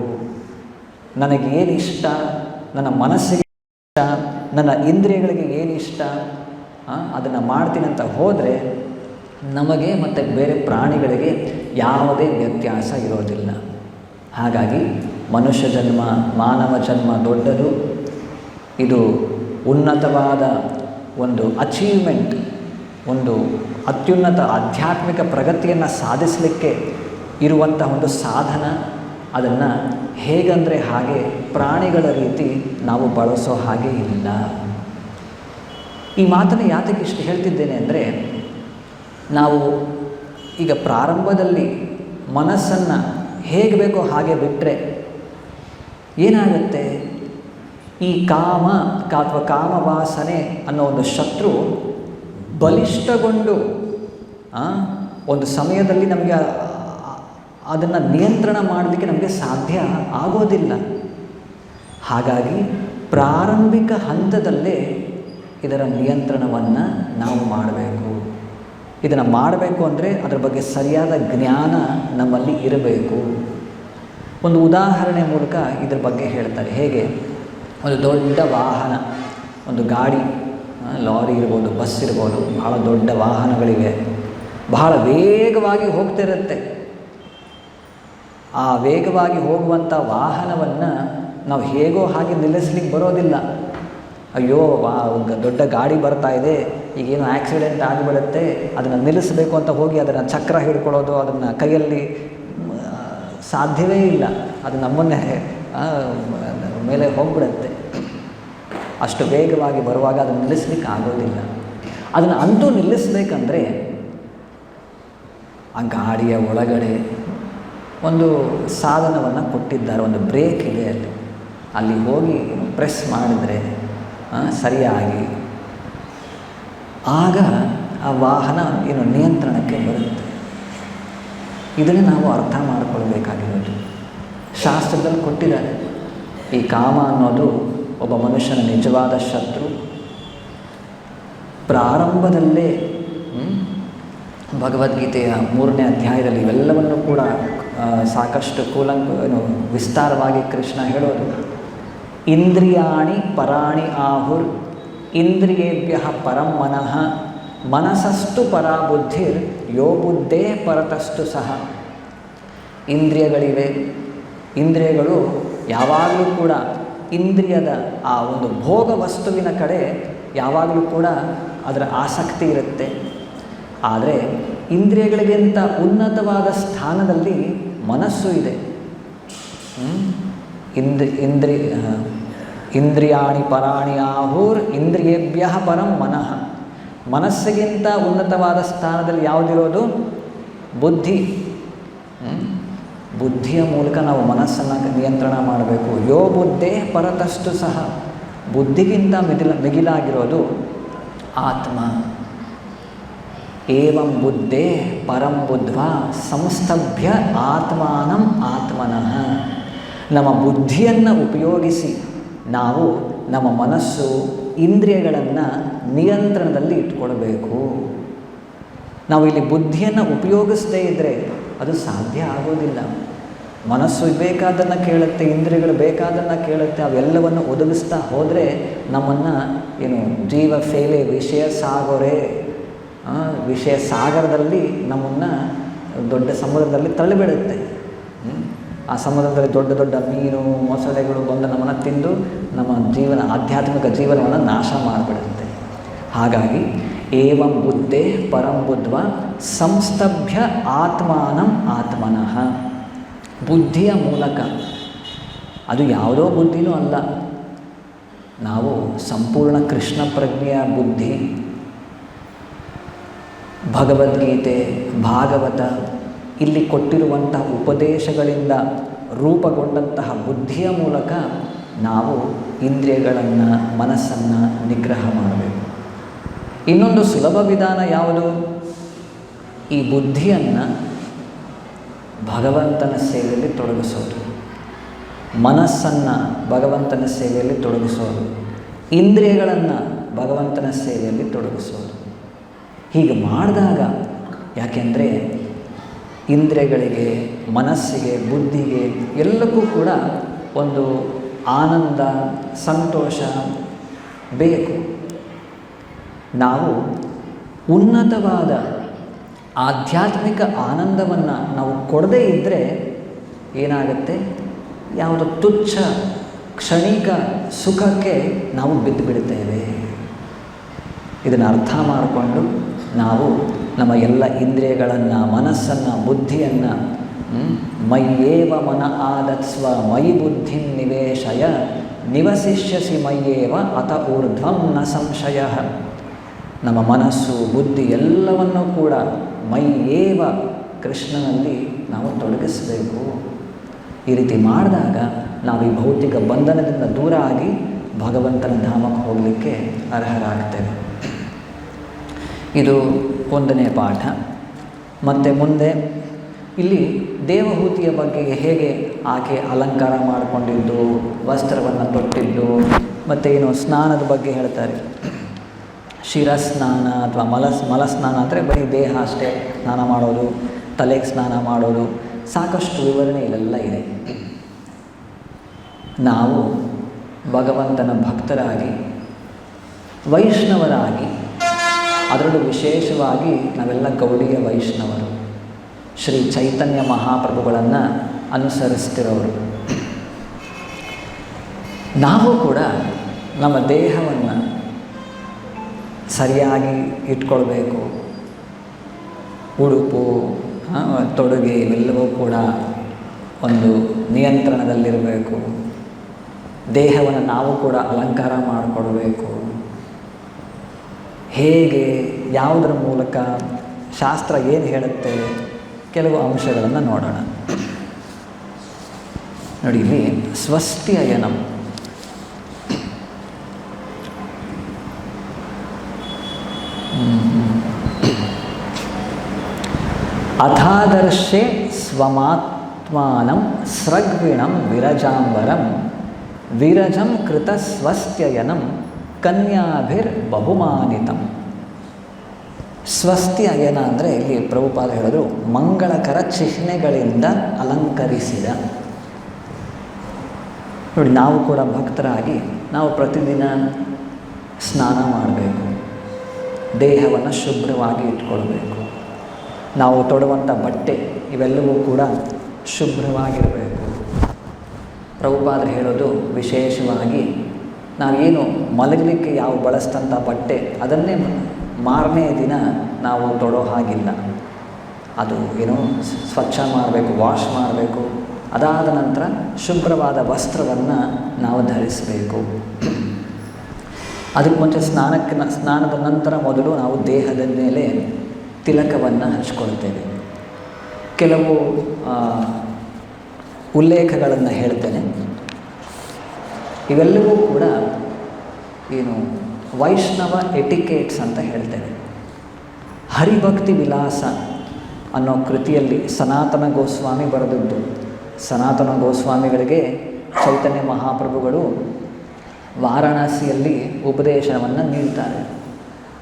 ನನಗೇನು ಇಷ್ಟ, ನನ್ನ ಮನಸ್ಸಿಗೆ ಇಷ್ಟ, ನನ್ನ ಇಂದ್ರಿಯಗಳಿಗೆ ಏನು ಇಷ್ಟ, ಅದನ್ನು ಮಾಡ್ತೀನಿ ಅಂತ ಹೋದರೆ ನಮಗೆ ಮತ್ತು ಬೇರೆ ಪ್ರಾಣಿಗಳಿಗೆ ಯಾವುದೇ ವ್ಯತ್ಯಾಸ ಇರೋದಿಲ್ಲ. ಹಾಗಾಗಿ ಮನುಷ್ಯ ಜನ್ಮ, ಮಾನವ ಜನ್ಮ ದೊಡ್ಡದು. ಇದು ಉನ್ನತವಾದ ಒಂದು ಅಚೀವ್ಮೆಂಟ್, ಒಂದು ಅತ್ಯುನ್ನತ ಆಧ್ಯಾತ್ಮಿಕ ಪ್ರಗತಿಯನ್ನು ಸಾಧಿಸಲಿಕ್ಕೆ ಇರುವಂಥ ಒಂದು ಸಾಧನ. ಅದನ್ನು ಹೇಗಂದರೆ ಹಾಗೆ ಪ್ರಾಣಿಗಳ ರೀತಿ ನಾವು ಬಳಸೋ ಹಾಗೆ ಇಲ್ಲ. ಈ ಮಾತನ್ನು ಯಾತಕ್ಕೆ ಇಷ್ಟು ಹೇಳ್ತಿದ್ದೇನೆ ಅಂದರೆ, ನಾವು ಈಗ ಪ್ರಾರಂಭದಲ್ಲಿ ಮನಸ್ಸನ್ನು ಹೇಗೆ ಬೇಕೋ ಹಾಗೆ ಬಿಟ್ಟರೆ ಏನಾಗುತ್ತೆ, ಈ ಕಾಮ ಅಥವಾ ಕಾಮವಾಸನೆ ಅನ್ನೋ ಒಂದು ಶತ್ರು ಬಲಿಷ್ಠಗೊಂಡು ಒಂದು ಸಮಯದಲ್ಲಿ ನಮಗೆ ಅದನ್ನು ನಿಯಂತ್ರಣ ಮಾಡಲಿಕ್ಕೆ ನಮಗೆ ಸಾಧ್ಯ ಆಗೋದಿಲ್ಲ. ಹಾಗಾಗಿ ಪ್ರಾರಂಭಿಕ ಹಂತದಲ್ಲೇ ಇದರ ನಿಯಂತ್ರಣವನ್ನು ನಾವು ಮಾಡಬೇಕು. ಇದನ್ನು ಮಾಡಬೇಕು ಅಂದರೆ ಅದರ ಬಗ್ಗೆ ಸರಿಯಾದ ಜ್ಞಾನ ನಮ್ಮಲ್ಲಿ ಇರಬೇಕು. ಒಂದು ಉದಾಹರಣೆ ಮೂಲಕ ಇದರ ಬಗ್ಗೆ ಹೇಳ್ತಾರೆ. ಹೇಗೆ ಒಂದು ದೊಡ್ಡ ವಾಹನ, ಒಂದು ಗಾಡಿ, ಲಾರಿ ಇರ್ಬೋದು, ಬಸ್ ಇರ್ಬೋದು, ಬಹಳ ದೊಡ್ಡ ವಾಹನಗಳಿವೆ, ಬಹಳ ವೇಗವಾಗಿ ಹೋಗ್ತಿರುತ್ತೆ. ಆ ವೇಗವಾಗಿ ಹೋಗುವಂಥ ವಾಹನವನ್ನು ನಾವು ಹೇಗೋ ಹಾಗೆ ನಿಲ್ಲಿಸ್ಲಿಕ್ಕೆ ಬರೋದಿಲ್ಲ. ಅಯ್ಯೋ ದೊಡ್ಡ ಗಾಡಿ ಬರ್ತಾ ಇದೆ, ಈಗೇನು ಆಕ್ಸಿಡೆಂಟ್ ಆಗಿಬಿಡುತ್ತೆ, ಅದನ್ನು ನಿಲ್ಲಿಸಬೇಕು ಅಂತ ಹೋಗಿ ಅದನ್ನು ಚಕ್ರ ಹಿಡ್ಕೊಳ್ಳೋದು, ಅದನ್ನು ಕೈಯಲ್ಲಿ ಸಾಧ್ಯವೇ ಇಲ್ಲ. ಅದು ನಮ್ಮನ್ನೇ ಮೇಲೆ ಹೋಗ್ಬಿಡುತ್ತೆ. ಅಷ್ಟು ವೇಗವಾಗಿ ಬರುವಾಗ ಅದನ್ನು ನಿಲ್ಲಿಸ್ಲಿಕ್ಕೆ ಆಗೋದಿಲ್ಲ. ಅದನ್ನು ಅಂತೂ ನಿಲ್ಲಿಸಬೇಕಂದ್ರೆ ಆ ಗಾಡಿಯ ಒಳಗಡೆ ಒಂದು ಸಾಧನವನ್ನು ಕೊಟ್ಟಿದ್ದಾರೆ, ಒಂದು ಬ್ರೇಕ್ ಇದೆ. ಅಲ್ಲಿ ಹೋಗಿ ಪ್ರೆಸ್ ಮಾಡಿದರೆ ಸರಿಯಾಗಿ ಆಗ ಆ ವಾಹನ ನಿಯಂತ್ರಣಕ್ಕೆ ಬರುತ್ತೆ. ಇದನ್ನು ನಾವು ಅರ್ಥ ಮಾಡಿಕೊಳ್ಬೇಕಾಗಿರೋದು. ಶಾಸ್ತ್ರದಲ್ಲಿ ಕೊಟ್ಟಿದ್ದಾರೆ, ಈ ಕಾಮ ಅನ್ನೋದು ಒಬ್ಬ ಮನುಷ್ಯನ ನಿಜವಾದ ಶತ್ರು. ಪ್ರಾರಂಭದಲ್ಲೇ ಭಗವದ್ಗೀತೆಯ 3ನೇ ಅಧ್ಯಾಯದಲ್ಲಿ ಇವೆಲ್ಲವನ್ನು ಕೂಡ ಸಾಕಷ್ಟು ವಿಸ್ತಾರವಾಗಿ ಕೃಷ್ಣ ಹೇಳೋದು. ಇಂದ್ರಿಯಾಣಿ ಪರಾಣಿ ಆಹುರ್ ಇಂದ್ರಿಯೇಭ್ಯ ಪರಂ ಮನಃ ಮನಸಸ್ತು ಪರಾ ಬುದ್ಧಿರ್ ಯೋ ಬುದ್ಧೇ ಪರತಸ್ತು ಸಹ. ಇಂದ್ರಿಯಗಳಿವೆ, ಇಂದ್ರಿಯಗಳು ಯಾವಾಗಲೂ ಕೂಡ ಇಂದ್ರಿಯದ ಆ ಒಂದು ಭೋಗ ವಸ್ತುವಿನ ಕಡೆ ಯಾವಾಗಲೂ ಕೂಡ ಅದರ ಆಸಕ್ತಿ ಇರುತ್ತೆ. ಆದರೆ ಇಂದ್ರಿಯಗಳಿಗಿಂತ ಉನ್ನತವಾದ ಸ್ಥಾನದಲ್ಲಿ ಮನಸ್ಸು ಇದೆ. ಇಂದ್ರಿಯಾಣಿ ಪರಾಣಿ ಆಹುರ್ ಇಂದ್ರಿಯೇಭ್ಯ ಪರಂ ಮನಃ. ಮನಸ್ಸಿಗಿಂತ ಉನ್ನತವಾದ ಸ್ಥಾನದಲ್ಲಿ ಯಾವುದಿರೋದು? ಬುದ್ಧಿ. ಬುದ್ಧಿಯ ಮೂಲಕ ನಾವು ಮನಸ್ಸನ್ನು ನಿಯಂತ್ರಣ ಮಾಡಬೇಕು. ಯೋ ಬುದ್ಧೇ ಪರತಸ್ತು ಸಹ. ಬುದ್ಧಿಗಿಂತ ಮಿಗಿಲಾಗಿರೋದು ಆತ್ಮ. ಏವಂ ಬುದ್ಧೇ ಪರಂ ಬುದ್ಧ್ವಾ ಸಂಸ್ತಭ್ಯ ಆತ್ಮಾನಂ ಆತ್ಮನಃ. ನಮ್ಮ ಬುದ್ಧಿಯನ್ನು ಉಪಯೋಗಿಸಿ ನಾವು ನಮ್ಮ ಮನಸ್ಸು ಇಂದ್ರಿಯಗಳನ್ನು ನಿಯಂತ್ರಣದಲ್ಲಿ ಇಟ್ಕೊಳ್ಬೇಕು. ನಾವು ಇಲ್ಲಿ ಬುದ್ಧಿಯನ್ನು ಉಪಯೋಗಿಸದೇ ಇದ್ದರೆ ಅದು ಸಾಧ್ಯ ಆಗೋದಿಲ್ಲ. ಮನಸ್ಸು ಬೇಕಾದನ್ನು ಕೇಳುತ್ತೆ, ಇಂದ್ರಿಯಗಳು ಬೇಕಾದನ್ನು ಕೇಳುತ್ತೆ, ಅವೆಲ್ಲವನ್ನು ಒದಗಿಸ್ತಾ ಹೋದರೆ ನಮ್ಮನ್ನು ಜೀವ ಫೇಲೆ ವಿಷಯ ಸಾಗರೆ, ವಿಷಯ ಸಾಗರದಲ್ಲಿ ನಮ್ಮನ್ನು ದೊಡ್ಡ ಸಮುದ್ರದಲ್ಲಿ ತಳ್ಳಿಬಿಡುತ್ತೆ. ಆ ಸಮುದ್ರದಲ್ಲಿ ದೊಡ್ಡ ದೊಡ್ಡ ಮೀನು ಮೊಸಳೆಗಳು ಬಂದು ನಮ್ಮನ್ನು ತಿಂದು ನಮ್ಮ ಆಧ್ಯಾತ್ಮಿಕ ಜೀವನವನ್ನು ನಾಶ ಮಾಡಿಬಿಡುತ್ತೆ. ಹಾಗಾಗಿ ಏವಂ ಬುದ್ಧೇ ಪರಂ ಬುದ್ಧ್ವಾ ಸಂಸ್ತಭ್ಯ ಆತ್ಮಾನಂ ಆತ್ಮನಃ. ಬುದ್ಧಿಯ ಮೂಲಕ, ಅದು ಯಾವುದೋ ಬುದ್ಧಿನೂ ಅಲ್ಲ, ನಾವು ಸಂಪೂರ್ಣ ಕೃಷ್ಣ ಪ್ರಜ್ಞೆಯ ಬುದ್ಧಿ, ಭಗವದ್ಗೀತೆ, ಭಾಗವತ, ಇಲ್ಲಿ ಕೊಟ್ಟಿರುವಂತಹ ಉಪದೇಶಗಳಿಂದ ರೂಪುಗೊಂಡಂತಹ ಬುದ್ಧಿಯ ಮೂಲಕ ನಾವು ಇಂದ್ರಿಯಗಳನ್ನು, ಮನಸ್ಸನ್ನು ನಿಗ್ರಹ ಮಾಡಬೇಕು. ಇನ್ನೊಂದು ಸುಲಭ ವಿಧಾನ ಯಾವುದು? ಈ ಬುದ್ಧಿಯನ್ನು ಭಗವಂತನ ಸೇವೆಯಲ್ಲಿ ತೊಡಗಿಸೋದು, ಮನಸ್ಸನ್ನು ಭಗವಂತನ ಸೇವೆಯಲ್ಲಿ ತೊಡಗಿಸೋದು, ಇಂದ್ರಿಯಗಳನ್ನು ಭಗವಂತನ ಸೇವೆಯಲ್ಲಿ ತೊಡಗಿಸೋದು. ಹೀಗೆ ಮಾಡಿದಾಗ, ಯಾಕೆಂದರೆ ಇಂದ್ರಿಯಗಳಿಗೆ, ಮನಸ್ಸಿಗೆ, ಬುದ್ಧಿಗೆ ಎಲ್ಲಕ್ಕೂ ಕೂಡ ಒಂದು ಆನಂದ, ಸಂತೋಷ ಬೇಕು. ನಾವು ಉನ್ನತವಾದ ಆಧ್ಯಾತ್ಮಿಕ ಆನಂದವನ್ನು ನಾವು ಕೊಡದೇ ಇದ್ದರೆ ಏನಾಗುತ್ತೆ? ಯಾವುದೋ ತುಚ್ಛ ಕ್ಷಣಿಕ ಸುಖಕ್ಕೆ ನಾವು ಬಿದ್ದು ಬಿಡುತ್ತೇವೆ. ಇದನ್ನು ಅರ್ಥ ಮಾಡಿಕೊಂಡು ನಾವು ನಮ್ಮ ಎಲ್ಲ ಇಂದ್ರಿಯಗಳನ್ನು, ಮನಸ್ಸನ್ನು, ಬುದ್ಧಿಯನ್ನು ಮಯ್ಯೇವ ಮನ ಆದತ್ಸ್ವ ಮಯಿ ಬುದ್ಧಿ ನಿವೇಶಯ ನಿವಸಿಷ್ಯಸಿ ಮಯ್ಯೇವ ಅತ ಊರ್ಧ್ವಂ ನ ಸಂಶಯ. ನಮ್ಮ ಮನಸ್ಸು, ಬುದ್ಧಿ ಎಲ್ಲವನ್ನೂ ಕೂಡ ಮಯ್ಯೇವ ಕೃಷ್ಣನಲ್ಲಿ ನಾವು ತೊಡಗಿಸಬೇಕು. ಈ ರೀತಿ ಮಾಡಿದಾಗ ನಾವು ಈ ಭೌತಿಕ ಬಂಧನದಿಂದ ದೂರ ಆಗಿ ಭಗವಂತನ ಧಾಮಕ್ಕೆ ಹೋಗಲಿಕ್ಕೆ ಅರ್ಹರಾಗ್ತೇವೆ. ಇದು 1ನೇ ಪಾಠ. ಮತ್ತು ಮುಂದೆ ಇಲ್ಲಿ ದೇವಹೂತಿಯ ಬಗ್ಗೆ ಹೇಗೆ ಆಕೆ ಅಲಂಕಾರ ಮಾಡಿಕೊಂಡಿದ್ದು, ವಸ್ತ್ರವನ್ನು ತೊಟ್ಟಿದ್ದು, ಮತ್ತು ಸ್ನಾನದ ಬಗ್ಗೆ ಹೇಳ್ತಾರೆ. ಶಿರಸ್ನಾನ ಅಥವಾ ಮಲಸ್ನಾನ ಅಂದರೆ ಬರೀ ದೇಹ ಅಷ್ಟೇ ಸ್ನಾನ ಮಾಡೋದು, ತಲೆಗೆ ಸ್ನಾನ ಮಾಡೋದು, ಸಾಕಷ್ಟು ವಿವರಣೆ ಇಲ್ಲೆಲ್ಲ ಇದೆ. ನಾವು ಭಗವಂತನ ಭಕ್ತರಾಗಿ, ವೈಷ್ಣವರಾಗಿ, ಅದರಲ್ಲೂ ವಿಶೇಷವಾಗಿ ನಾವೆಲ್ಲ ಗೌಡಿಯ ವೈಷ್ಣವರು, ಶ್ರೀ ಚೈತನ್ಯ ಮಹಾಪ್ರಭುಗಳನ್ನು ಅನುಸರಿಸ್ತಿರೋರು. ನಾವು ಕೂಡ ನಮ್ಮ ದೇಹವನ್ನು ಸರಿಯಾಗಿ ಇಟ್ಕೊಳ್ಬೇಕು. ಉಡುಪು, ತೊಡುಗೆ ಇವೆಲ್ಲವೂ ಕೂಡ ಒಂದು ನಿಯಂತ್ರಣದಲ್ಲಿರಬೇಕು. ದೇಹವನ್ನು ನಾವು ಕೂಡ ಅಲಂಕಾರ ಮಾಡಿಕೊಳ್ಬೇಕು. ಹೇಗೆ, ಯಾವುದರ ಮೂಲಕ, ಶಾಸ್ತ್ರ ಏನು ಹೇಳುತ್ತೆ, ಕೆಲವು ಅಂಶಗಳನ್ನು ನೋಡೋಣ. ನೋಡಿ, ಇಲ್ಲಿ ಸ್ವಸ್ತಿ ಅಯನಂ, ಅಥಾದರ್ಶೆ ಸ್ವಮಾತ್ಮಾನಂ ಸ್ರಗ್ವಿಣಂ ವಿರಜಾಂಬರಂ ವಿರಜಂ ಕೃತ ಸ್ವಸ್ತ್ಯಯನಂ ಕನ್ಯಾಭಿರ್ ಬಹುಮಾನಿತಂ. ಸ್ವಸ್ತಿ ಅಯನ ಅಂದರೆ ಇಲ್ಲಿ ಪ್ರಭುಪಾದ ಹೇಳಿದ್ರು ಮಂಗಳಕರ ಚಿಹ್ನೆಗಳಿಂದ ಅಲಂಕರಿಸಿದ. ನೋಡಿ, ನಾವು ಕೂಡ ಭಕ್ತರಾಗಿ ನಾವು ಪ್ರತಿದಿನ ಸ್ನಾನ ಮಾಡಬೇಕು, ದೇಹವನ್ನು ಶುಭ್ರವಾಗಿ ಇಟ್ಕೊಳ್ಬೇಕು. ನಾವು ತೊಡುವಂಥ ಬಟ್ಟೆ ಇವೆಲ್ಲವೂ ಕೂಡ ಶುಭ್ರವಾಗಿರಬೇಕು. ಪ್ರಭುಪಾದರು ಹೇಳೋದು ವಿಶೇಷವಾಗಿ ನಾವೇನು ಮಲಗಲಿಕ್ಕೆ ಯಾವ ಬಳಸಿದಂಥ ಬಟ್ಟೆ ಅದನ್ನೇ ಮಾರನೇ ದಿನ ನಾವು ತೊಡೋ ಹಾಗಿಲ್ಲ. ಅದು ಏನೋ ಸ್ವಚ್ಛ ಮಾಡಬೇಕು, ವಾಶ್ ಮಾಡಬೇಕು. ಅದಾದ ನಂತರ ಶುಭ್ರವಾದ ವಸ್ತ್ರವನ್ನು ನಾವು ಧರಿಸಬೇಕು. ಅದಕ್ಕೆ ಮುಂಚೆ ಸ್ನಾನದ ನಂತರ ಮೊದಲು ನಾವು ದೇಹದ ಮೇಲೆ ತಿಲಕವನ್ನು ಹಚ್ಕೊಳ್ತೇವೆ. ಕೆಲವು ಉಲ್ಲೇಖಗಳನ್ನು ಹೇಳ್ತೇನೆ. ಇವೆಲ್ಲವೂ ಕೂಡ ಏನು ವೈಷ್ಣವ ಎಟಿಕೇಟ್ಸ್ ಅಂತ ಹೇಳ್ತೇವೆ. ಹರಿಭಕ್ತಿ ವಿಲಾಸ ಅನ್ನೋ ಕೃತಿಯಲ್ಲಿ ಸನಾತನ ಗೋಸ್ವಾಮಿ ಬರೆದದ್ದು. ಸನಾತನ ಗೋಸ್ವಾಮಿಗಳಿಗೆ ಚೈತನ್ಯ ಮಹಾಪ್ರಭುಗಳು ವಾರಾಣಸಿಯಲ್ಲಿ ಉಪದೇಶವನ್ನು ನೀಡ್ತಾರೆ.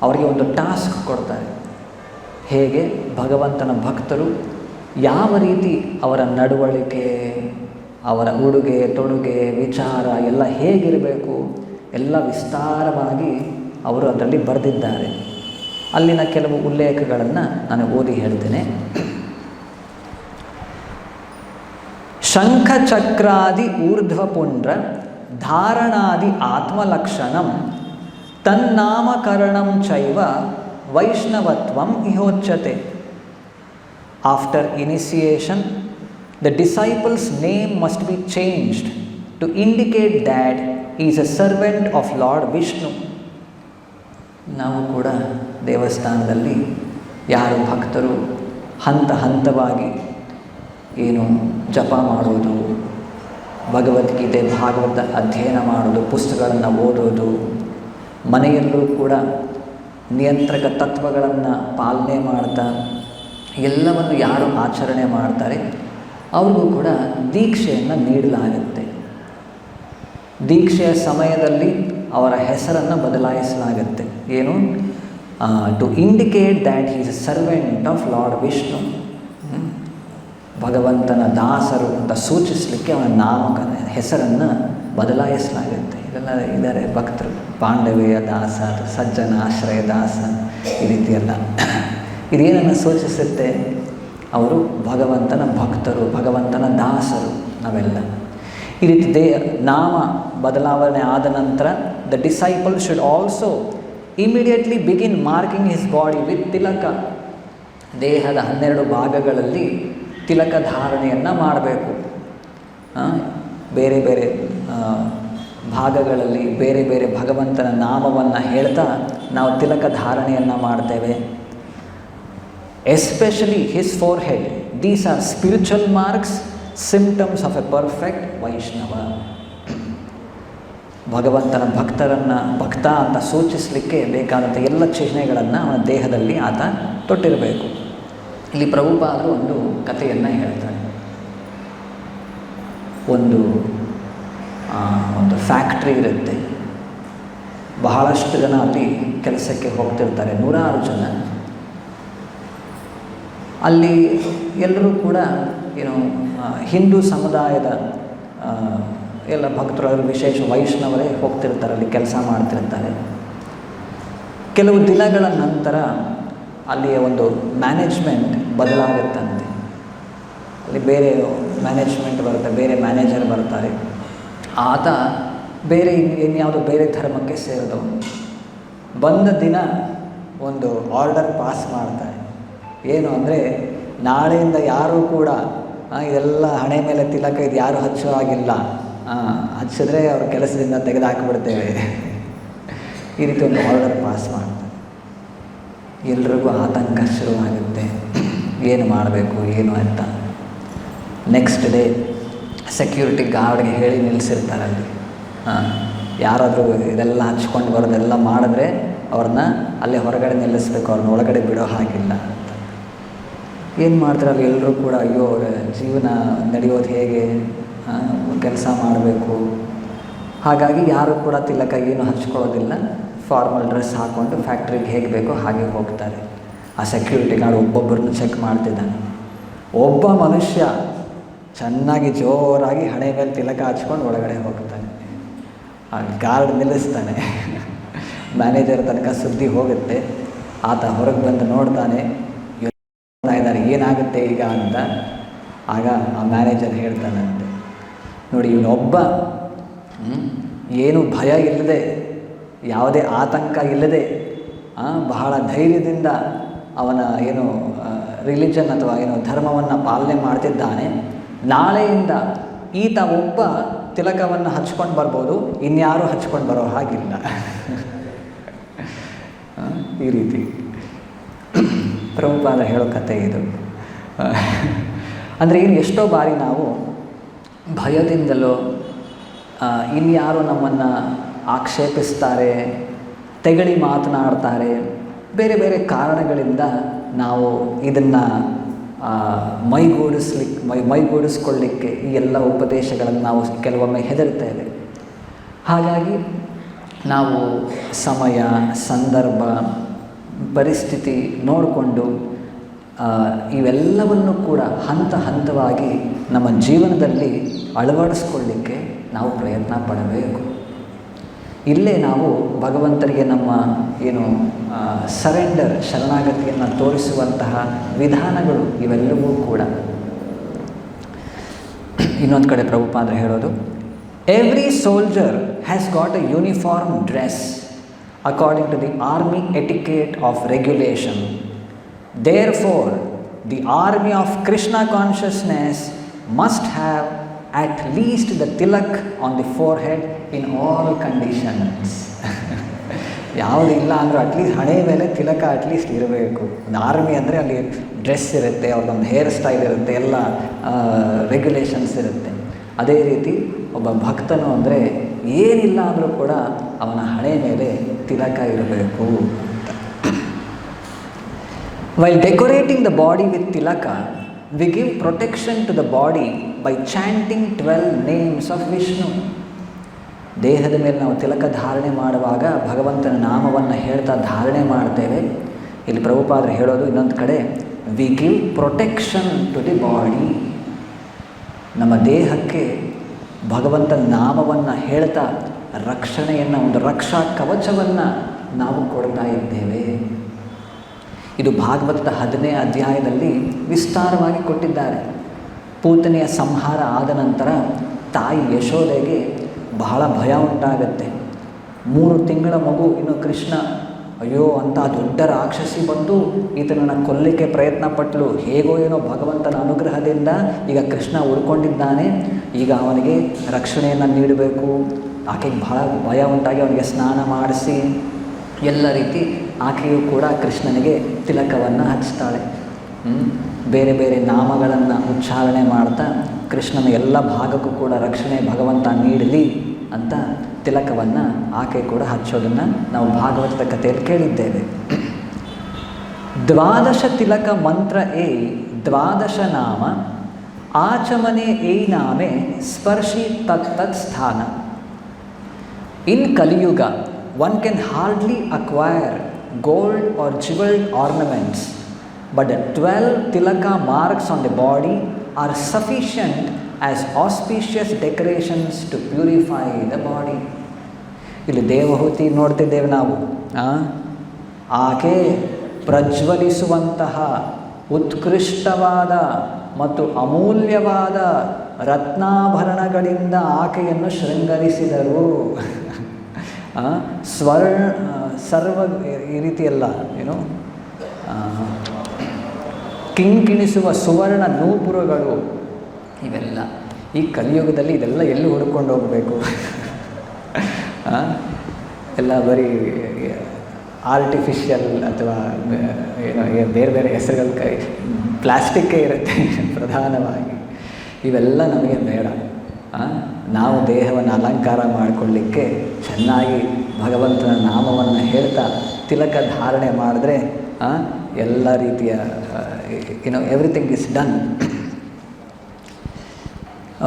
ಅವರಿಗೆ ಒಂದು ಟಾಸ್ಕ್ ಕೊಡ್ತಾರೆ. ಹೇಗೆ ಭಗವಂತನ ಭಕ್ತರು ಯಾವ ರೀತಿ ಅವರ ನಡವಳಿಕೆ, ಅವರ ಉಡುಗೆ ತೊಡುಗೆ, ವಿಚಾರ ಎಲ್ಲ ಹೇಗಿರಬೇಕು ಎಲ್ಲ ವಿಸ್ತಾರವಾಗಿ ಅವರು ಅದರಲ್ಲಿ ಬರೆದಿದ್ದಾರೆ. ಅಲ್ಲಿನ ಕೆಲವು ಉಲ್ಲೇಖಗಳನ್ನು ನಾನು ಓದಿ ಹೇಳ್ತೇನೆ. ಶಂಖಚಕ್ರಾದಿ ಊರ್ಧ್ವಪುಂಡ್ರ ಧಾರಣಾದಿ ಆತ್ಮಲಕ್ಷಣಂ ತನ್ನಾಮಕರಣಂ ಚೈವ ವೈಷ್ಣವತ್ವಂ ಇಹೋಚ್ಯತೆ. After initiation the disciple's name must be changed to indicate that he is a servant of Lord Vishnu. ನಾವು ಕೂಡ ದೇವಸ್ಥಾನದಲ್ಲಿ ಯಾರು ಭಕ್ತರು ಹಂತ ಹಂತವಾಗಿ ಏನು ಜಪ ಮಾಡೋದು, ಭಗವದ್ಗೀತೆ ಭಾಗವತ ಅಧ್ಯಯನ ಮಾಡೋದು, ಪುಸ್ತಕಗಳನ್ನು ಓದೋದು, ಮನೆಯಲ್ಲೂ ಕೂಡ ನಿಯಂತ್ರಕ ತತ್ವಗಳನ್ನು ಪಾಲನೆ ಮಾಡ್ತಾ ಎಲ್ಲವನ್ನು ಯಾರು ಆಚರಣೆ ಮಾಡ್ತಾರೆ ಅವ್ರಿಗೂ ಕೂಡ ದೀಕ್ಷೆಯನ್ನು ನೀಡಲಾಗುತ್ತೆ. ದೀಕ್ಷೆಯ ಸಮಯದಲ್ಲಿ ಅವರ ಹೆಸರನ್ನು ಬದಲಾಯಿಸಲಾಗುತ್ತೆ. ಏನು? To indicate that he is a servant of lord Vishnu, ಭಗವಂತನ ದಾಸರು ಅಂತ ಸೂಚಿಸಲಿಕ್ಕೆ ಅವನ ಹೆಸರನ್ನು ಬದಲಾಯಿಸಲಾಗುತ್ತೆ. ಇದೆಲ್ಲ ಇದ್ದಾರೆ ಭಕ್ತರು. ಪಾಂಡವೇಯ ದಾಸ, ಸಜ್ಜನ ಆಶ್ರಯ ದಾಸ, ಈ ರೀತಿಯೆಲ್ಲ. ಇದೇನನ್ನು ಸೂಚಿಸುತ್ತೆ? ಅವರು ಭಗವಂತನ ಭಕ್ತರು, ಭಗವಂತನ ದಾಸರು ನಾವೆಲ್ಲ. ಈ ರೀತಿ ನಾಮ ಬದಲಾವಣೆ ಆದ ನಂತರ the disciple should also immediately begin marking his body with tilak. ದೇಹದ 12 ಭಾಗಗಳಲ್ಲಿ ತಿಲಕ ಧಾರಣೆಯನ್ನು ಮಾಡಬೇಕು. ಬೇರೆ ಬೇರೆ ಭಾಗಗಳಲ್ಲಿ ಬೇರೆ ಬೇರೆ ಭಗವಂತನ ನಾಮವನ್ನು ಹೇಳ್ತಾ ನಾವು ತಿಲಕ ಧಾರಣೆಯನ್ನು ಮಾಡ್ತೇವೆ. Especially his forehead. These are spiritual marks, symptoms of a perfect Vaishnava. ಭಗವಂತನ ಭಕ್ತ ಅಂತ ಸೂಚಿಸಲಿಕ್ಕೆ ಬೇಕಾದಂಥ ಎಲ್ಲ ಚಿಹ್ನೆಗಳನ್ನು ಅವನ ದೇಹದಲ್ಲಿ ಆತ ತೊಟ್ಟಿರಬೇಕು. ಇಲ್ಲಿ ಪ್ರಭುಪಾದರು ಒಂದು ಕಥೆಯನ್ನು ಹೇಳ್ತಾರೆ. ಒಂದು ಫ್ಯಾಕ್ಟ್ರಿ ಇರುತ್ತೆ. ಬಹಳಷ್ಟು ಜನ ಅಲ್ಲಿ ಕೆಲಸಕ್ಕೆ ಹೋಗ್ತಿರ್ತಾರೆ, 100 ಜನ. ಅಲ್ಲಿ ಎಲ್ಲರೂ ಕೂಡ ಹಿಂದೂ ಸಮುದಾಯದ ಎಲ್ಲ ಭಕ್ತರು, ವಿಶೇಷ ವೈಷ್ಣವರೇ ಹೋಗ್ತಿರ್ತಾರೆ, ಅಲ್ಲಿ ಕೆಲಸ ಮಾಡ್ತಿರ್ತಾರೆ. ಕೆಲವು ದಿನಗಳ ನಂತರ ಅಲ್ಲಿಯ ಒಂದು ಮ್ಯಾನೇಜ್ಮೆಂಟ್ ಬದಲಾಗುತ್ತಂತೆ. ಅಲ್ಲಿ ಬೇರೆ ಮ್ಯಾನೇಜ್ಮೆಂಟ್ ಬರುತ್ತೆ, ಬೇರೆ ಮ್ಯಾನೇಜರ್ ಬರ್ತಾರೆ. ಆತ ಬೇರೆ ಇನ್ಯಾವುದೋ ಬೇರೆ ಧರ್ಮಕ್ಕೆ ಸೇರಿದವನು. ಬಂದ ದಿನ ಒಂದು ಆರ್ಡರ್ ಪಾಸ್ ಮಾಡ್ತಾರೆ. ಏನು ಅಂದರೆ, ನಾಳೆಯಿಂದ ಯಾರೂ ಕೂಡ ಇದೆಲ್ಲ ಹಣೆ ಮೇಲೆ ತಿಲಕ ಇದು ಯಾರೂ ಹಚ್ಚೋ ಆಗಿಲ್ಲ, ಹಚ್ಚಿದ್ರೆ ಅವ್ರ ಕೆಲಸದಿಂದ ತೆಗೆದುಹಾಕಿಬಿಡ್ತೇವೆ, ಈ ರೀತಿ ಒಂದು ಆರ್ಡರ್ ಪಾಸ್ ಮಾಡ್ತಾರೆ. ಎಲ್ರಿಗೂ ಆತಂಕ ಶುರುವಾಗುತ್ತೆ, ಏನು ಮಾಡಬೇಕು ಏನು ಅಂತ. ನೆಕ್ಸ್ಟ್ ಡೇ ಸೆಕ್ಯೂರಿಟಿ ಗಾರ್ಡ್ಗೆ ಹೇಳಿ ನಿಲ್ಲಿಸಿರ್ತಾರೆ ಅಲ್ಲಿ. ಯಾರಾದರೂ ಇದೆಲ್ಲ ಹಚ್ಕೊಂಡು ಬರೋದೆಲ್ಲ ಮಾಡಿದ್ರೆ ಅವ್ರನ್ನ ಅಲ್ಲೇ ಹೊರಗಡೆ ನಿಲ್ಲಿಸ್ಬೇಕು, ಅವ್ರನ್ನ ಒಳಗಡೆ ಬಿಡೋ ಹಾಗಿಲ್ಲ ಅಂತ. ಏನು ಮಾಡ್ತಾರೆ ಅಲ್ಲಿ ಎಲ್ಲರೂ ಕೂಡ, ಅಯ್ಯೋ ಅವ್ರ ಜೀವನ ನಡೆಯೋದು ಹೇಗೆ, ಕೆಲಸ ಮಾಡಬೇಕು. ಹಾಗಾಗಿ ಯಾರು ಕೂಡ ತಿಲಕ ಏನು ಹಚ್ಕೊಳ್ಳೋದಿಲ್ಲ, ಫಾರ್ಮಲ್ ಡ್ರೆಸ್ ಹಾಕ್ಕೊಂಡು ಫ್ಯಾಕ್ಟ್ರಿಗೆ ಹೇಗೆ ಬೇಕೋ ಹಾಗೆ ಹೋಗ್ತಾರೆ. ಆ ಸೆಕ್ಯೂರಿಟಿ ಗಾರ್ಡ್ ಒಬ್ಬೊಬ್ಬರನ್ನು ಚೆಕ್ ಮಾಡ್ತಿದ್ದಾನೆ. ಒಬ್ಬ ಮನುಷ್ಯ ಚೆನ್ನಾಗಿ ಜೋರಾಗಿ ಹಣೆ ಮೇಲೆ ತಿಲಕ ಹಚ್ಕೊಂಡು ಒಳಗಡೆ ಹೋಗ್ತಾನೆ. ಆ ಗಾರ್ಡ್ ನಿಲ್ಲಿಸ್ತಾನೆ. ಮ್ಯಾನೇಜರ್ ತನಕ ಸುದ್ದಿ ಹೋಗುತ್ತೆ. ಆತ ಹೊರಗೆ ಬಂದು ನೋಡ್ತಾನೆ, ಇದ್ದಾರೆ ಏನಾಗುತ್ತೆ ಈಗ ಅಂತ. ಆಗ ಆ ಮ್ಯಾನೇಜರ್ ಹೇಳ್ತಾನಂತೆ, ನೋಡಿ ಇವನೊಬ್ಬ ಏನು ಭಯ ಇಲ್ಲದೆ, ಯಾವುದೇ ಆತಂಕ ಇಲ್ಲದೆ ಬಹಳ ಧೈರ್ಯದಿಂದ ಅವನ ಏನು ರಿಲಿಜನ್ ಅಥವಾ ಏನು ಧರ್ಮವನ್ನು ಪಾಲನೆ ಮಾಡ್ತಿದ್ದಾನೆ. ನಾಳೆಯಿಂದ ಈತ ಒಬ್ಬ ತಿಲಕವನ್ನು ಹಚ್ಕೊಂಡು ಬರ್ಬೋದು, ಇನ್ಯಾರೂ ಹಚ್ಕೊಂಡು ಬರೋ ಹಾಗಿಲ್ಲ. ಈ ರೀತಿ ಪ್ರಭುಪಾದ ಹೇಳೋ ಕಥೆ ಇದು. ಅಂದರೆ ಇನ್ನು ಎಷ್ಟೋ ಬಾರಿ ನಾವು ಭಯದಿಂದಲೋ ಇನ್ಯಾರೋ ನಮ್ಮನ್ನು ಆಕ್ಷೇಪಿಸ್ತಾರೆ, ತೆಗಳಿ ಮಾತನಾಡ್ತಾರೆ, ಬೇರೆ ಬೇರೆ ಕಾರಣಗಳಿಂದ ನಾವು ಇದನ್ನು ಮೈಗೂಡಿಸ್ಕೊಳ್ಳಿಕ್ಕೆ ಈ ಎಲ್ಲ ಉಪದೇಶಗಳನ್ನು ನಾವು ಕೆಲವೊಮ್ಮೆ ಹೆದರ್ತೇವೆ. ಹಾಗಾಗಿ ನಾವು ಸಮಯ, ಸಂದರ್ಭ, ಪರಿಸ್ಥಿತಿ ನೋಡಿಕೊಂಡು ಇವೆಲ್ಲವನ್ನು ಕೂಡ ಹಂತ ಹಂತವಾಗಿ ನಮ್ಮ ಜೀವನದಲ್ಲಿ ಅಳವಡಿಸ್ಕೊಳ್ಳಿಕ್ಕೆ ನಾವು ಪ್ರಯತ್ನ ಪಡಬೇಕು. ಇಲ್ಲೇ ನಾವು ಭಗವಂತನಿಗೆ ನಮ್ಮ ಏನು ಸರೆಂಡರ್, ಶರಣಾಗತಿಯನ್ನು ತೋರಿಸುವಂತಹ ವಿಧಾನಗಳು ಇವೆಲ್ಲವೂ ಕೂಡ. ಇನ್ನೊಂದು ಕಡೆ ಪ್ರಭುಪಾದರು ಹೇಳೋದು, every soldier has got a uniform dress according to the army etiquette of regulation. Therefore, the army of Krishna consciousness must have at least the tilak on the forehead in all conditions. ಯಾವುದಿಲ್ಲ ಅಂದರೂ at least ಹಣೆ ಮೇಲೆ ತಿಲಕ at least ಇರಬೇಕು. ಒಂದು army ಅಂದರೆ ಅಲ್ಲಿ dress ಇರುತ್ತೆ, ಅವ್ರದ್ದೊಂದು ಹೇರ್ ಸ್ಟೈಲ್ ಇರುತ್ತೆ, ಎಲ್ಲ ರೆಗ್ಯುಲೇಷನ್ಸ್ ಇರುತ್ತೆ. ಅದೇ ರೀತಿ ಒಬ್ಬ ಭಕ್ತನು ಅಂದರೆ ಏನಿಲ್ಲ ಅಂದರೂ ಕೂಡ ಅವನ ಹಣೆ ಮೇಲೆ ತಿಲಕ ಇರಬೇಕು ಅಂತ. While decorating the body with tilaka, we give protection to the body by chanting 12 names of Vishnu. ದೇಹದ ಮೇಲೆ ನಾವು ತಿಲಕ ಧಾರಣೆ ಮಾಡುವಾಗ ಭಗವಂತನ ನಾಮವನ್ನು ಹೇಳ್ತಾ ಧಾರಣೆ ಮಾಡ್ತೇವೆ. ಇಲ್ಲಿ ಪ್ರಭುಪಾದರು ಹೇಳೋದು ಇನ್ನೊಂದು ಕಡೆ, we give protection to the body. ನಮ್ಮ ದೇಹಕ್ಕೆ ಭಗವಂತನ ನಾಮವನ್ನು ಹೇಳ್ತಾ ರಕ್ಷಣೆಯನ್ನು, ಒಂದು ರಕ್ಷಾ ಕವಚವನ್ನು ನಾವು ಕೊಡ್ತಾ ಇದ್ದೇವೆ. ಇದು ಭಾಗವತದ 10ನೇ ಅಧ್ಯಾಯದಲ್ಲಿ ವಿಸ್ತಾರವಾಗಿ ಕೊಟ್ಟಿದ್ದಾರೆ. ಪೂತನೆಯ ಸಂಹಾರ ಆದ ನಂತರ ತಾಯಿ ಯಶೋದೆಗೆ ಬಹಳ ಭಯ ಉಂಟಾಗತ್ತೆ. 3 ತಿಂಗಳ ಮಗು, ಇನ್ನು ಕೃಷ್ಣ, ಅಯ್ಯೋ ಅಂಥ ದೊಡ್ಡ ರಾಕ್ಷಸಿ ಬಂದು ಈತನನ್ನು ಕೊಲ್ಲಲಿಕ್ಕೆ ಪ್ರಯತ್ನ ಪಟ್ಟಳು. ಹೇಗೋ ಏನೋ ಭಗವಂತನ ಅನುಗ್ರಹದಿಂದ ಈಗ ಕೃಷ್ಣ ಉಳ್ಕೊಂಡಿದ್ದಾನೆ, ಈಗ ಅವನಿಗೆ ರಕ್ಷಣೆಯನ್ನು ನೀಡಬೇಕು. ಆಕೆಗೆ ಬಹಳ ಭಯ ಉಂಟಾಗಿ ಅವನಿಗೆ ಸ್ನಾನ ಮಾಡಿಸಿ ಎಲ್ಲ ರೀತಿ ಆಕೆಯು ಕೂಡ ಕೃಷ್ಣನಿಗೆ ತಿಲಕವನ್ನು ಹಚ್ತಾಳೆ. ಬೇರೆ ಬೇರೆ ನಾಮಗಳನ್ನು ಉಚ್ಚಾರಣೆ ಮಾಡ್ತಾ ಕೃಷ್ಣನ ಎಲ್ಲ ಭಾಗಕ್ಕೂ ಕೂಡ ರಕ್ಷಣೆ ಭಗವಂತ ನೀಡಲಿ ಅಂತ ತಿಲಕವನ್ನು ಆಕೆ ಕೂಡ ಹಚ್ಚೋದನ್ನು ನಾವು ಭಾಗವತದ ಕಥೆಯಲ್ಲಿ ಕೇಳಿದ್ದೇವೆ. 12 ತಿಲಕ ಮಂತ್ರ ಏ 12 ನಾಮ ಆಚಮನೆ ಏ ನಾಮೆ ಸ್ಪರ್ಶಿ ತತ್ತತ್ ಸ್ಥಾನ. ಇನ್ ಕಲಿಯುಗ one can hardly acquire gold or jeweled ornaments, but the 12 tilaka marks on the body are sufficient as auspicious decorations to purify the body. ಇಲ್ಲಿ ದೇವಹೂತಿ ನೋಡ್ತಿದ್ದೇವೆ ನಾವು. ಆಕೆ ಪ್ರಜ್ವಲಿಸುವಂತಹ ಉತ್ಕೃಷ್ಟವಾದ ಮತ್ತು ಅಮೂಲ್ಯವಾದ ರತ್ನಾಭರಣಗಳಿಂದ ಆಕೆಯನ್ನು ಶೃಂಗರಿಸಿದರು. ಸರ್ವ ಈ ರೀತಿಯಲ್ಲ, ಏನು ಕಿಂಕಿಣಿಸುವ ಸುವರ್ಣ ನೂಪುರಗಳು, ಇವೆಲ್ಲ ಈ ಕಲಿಯುಗದಲ್ಲಿ ಇದೆಲ್ಲ ಎಲ್ಲಿ ಹುಡ್ಕೊಂಡು ಹೋಗಬೇಕು? ಎಲ್ಲ ಬರೀ ಆರ್ಟಿಫಿಷಿಯಲ್ ಅಥವಾ ಏನೋ ಬೇರೆ ಬೇರೆ ಹೆಸರುಗಳ ಪ್ಲಾಸ್ಟಿಕ್ಕೇ ಇರುತ್ತೆ ಪ್ರಧಾನವಾಗಿ. ಇವೆಲ್ಲ ನಮಗೆ ಬೇಡ. ನಾವು ದೇಹವನ್ನು ಅಲಂಕಾರ ಮಾಡಿಕೊಳ್ಳಿಕ್ಕೆ ಚೆನ್ನಾಗಿ ಭಗವಂತನ ನಾಮವನ್ನು ಹೇಳ್ತಾ ತಿಲಕ ಧಾರಣೆ ಮಾಡಿದ್ರೆ ಎಲ್ಲ ರೀತಿಯ ಎವ್ರಿಥಿಂಗ್ ಇಸ್ ಡನ್.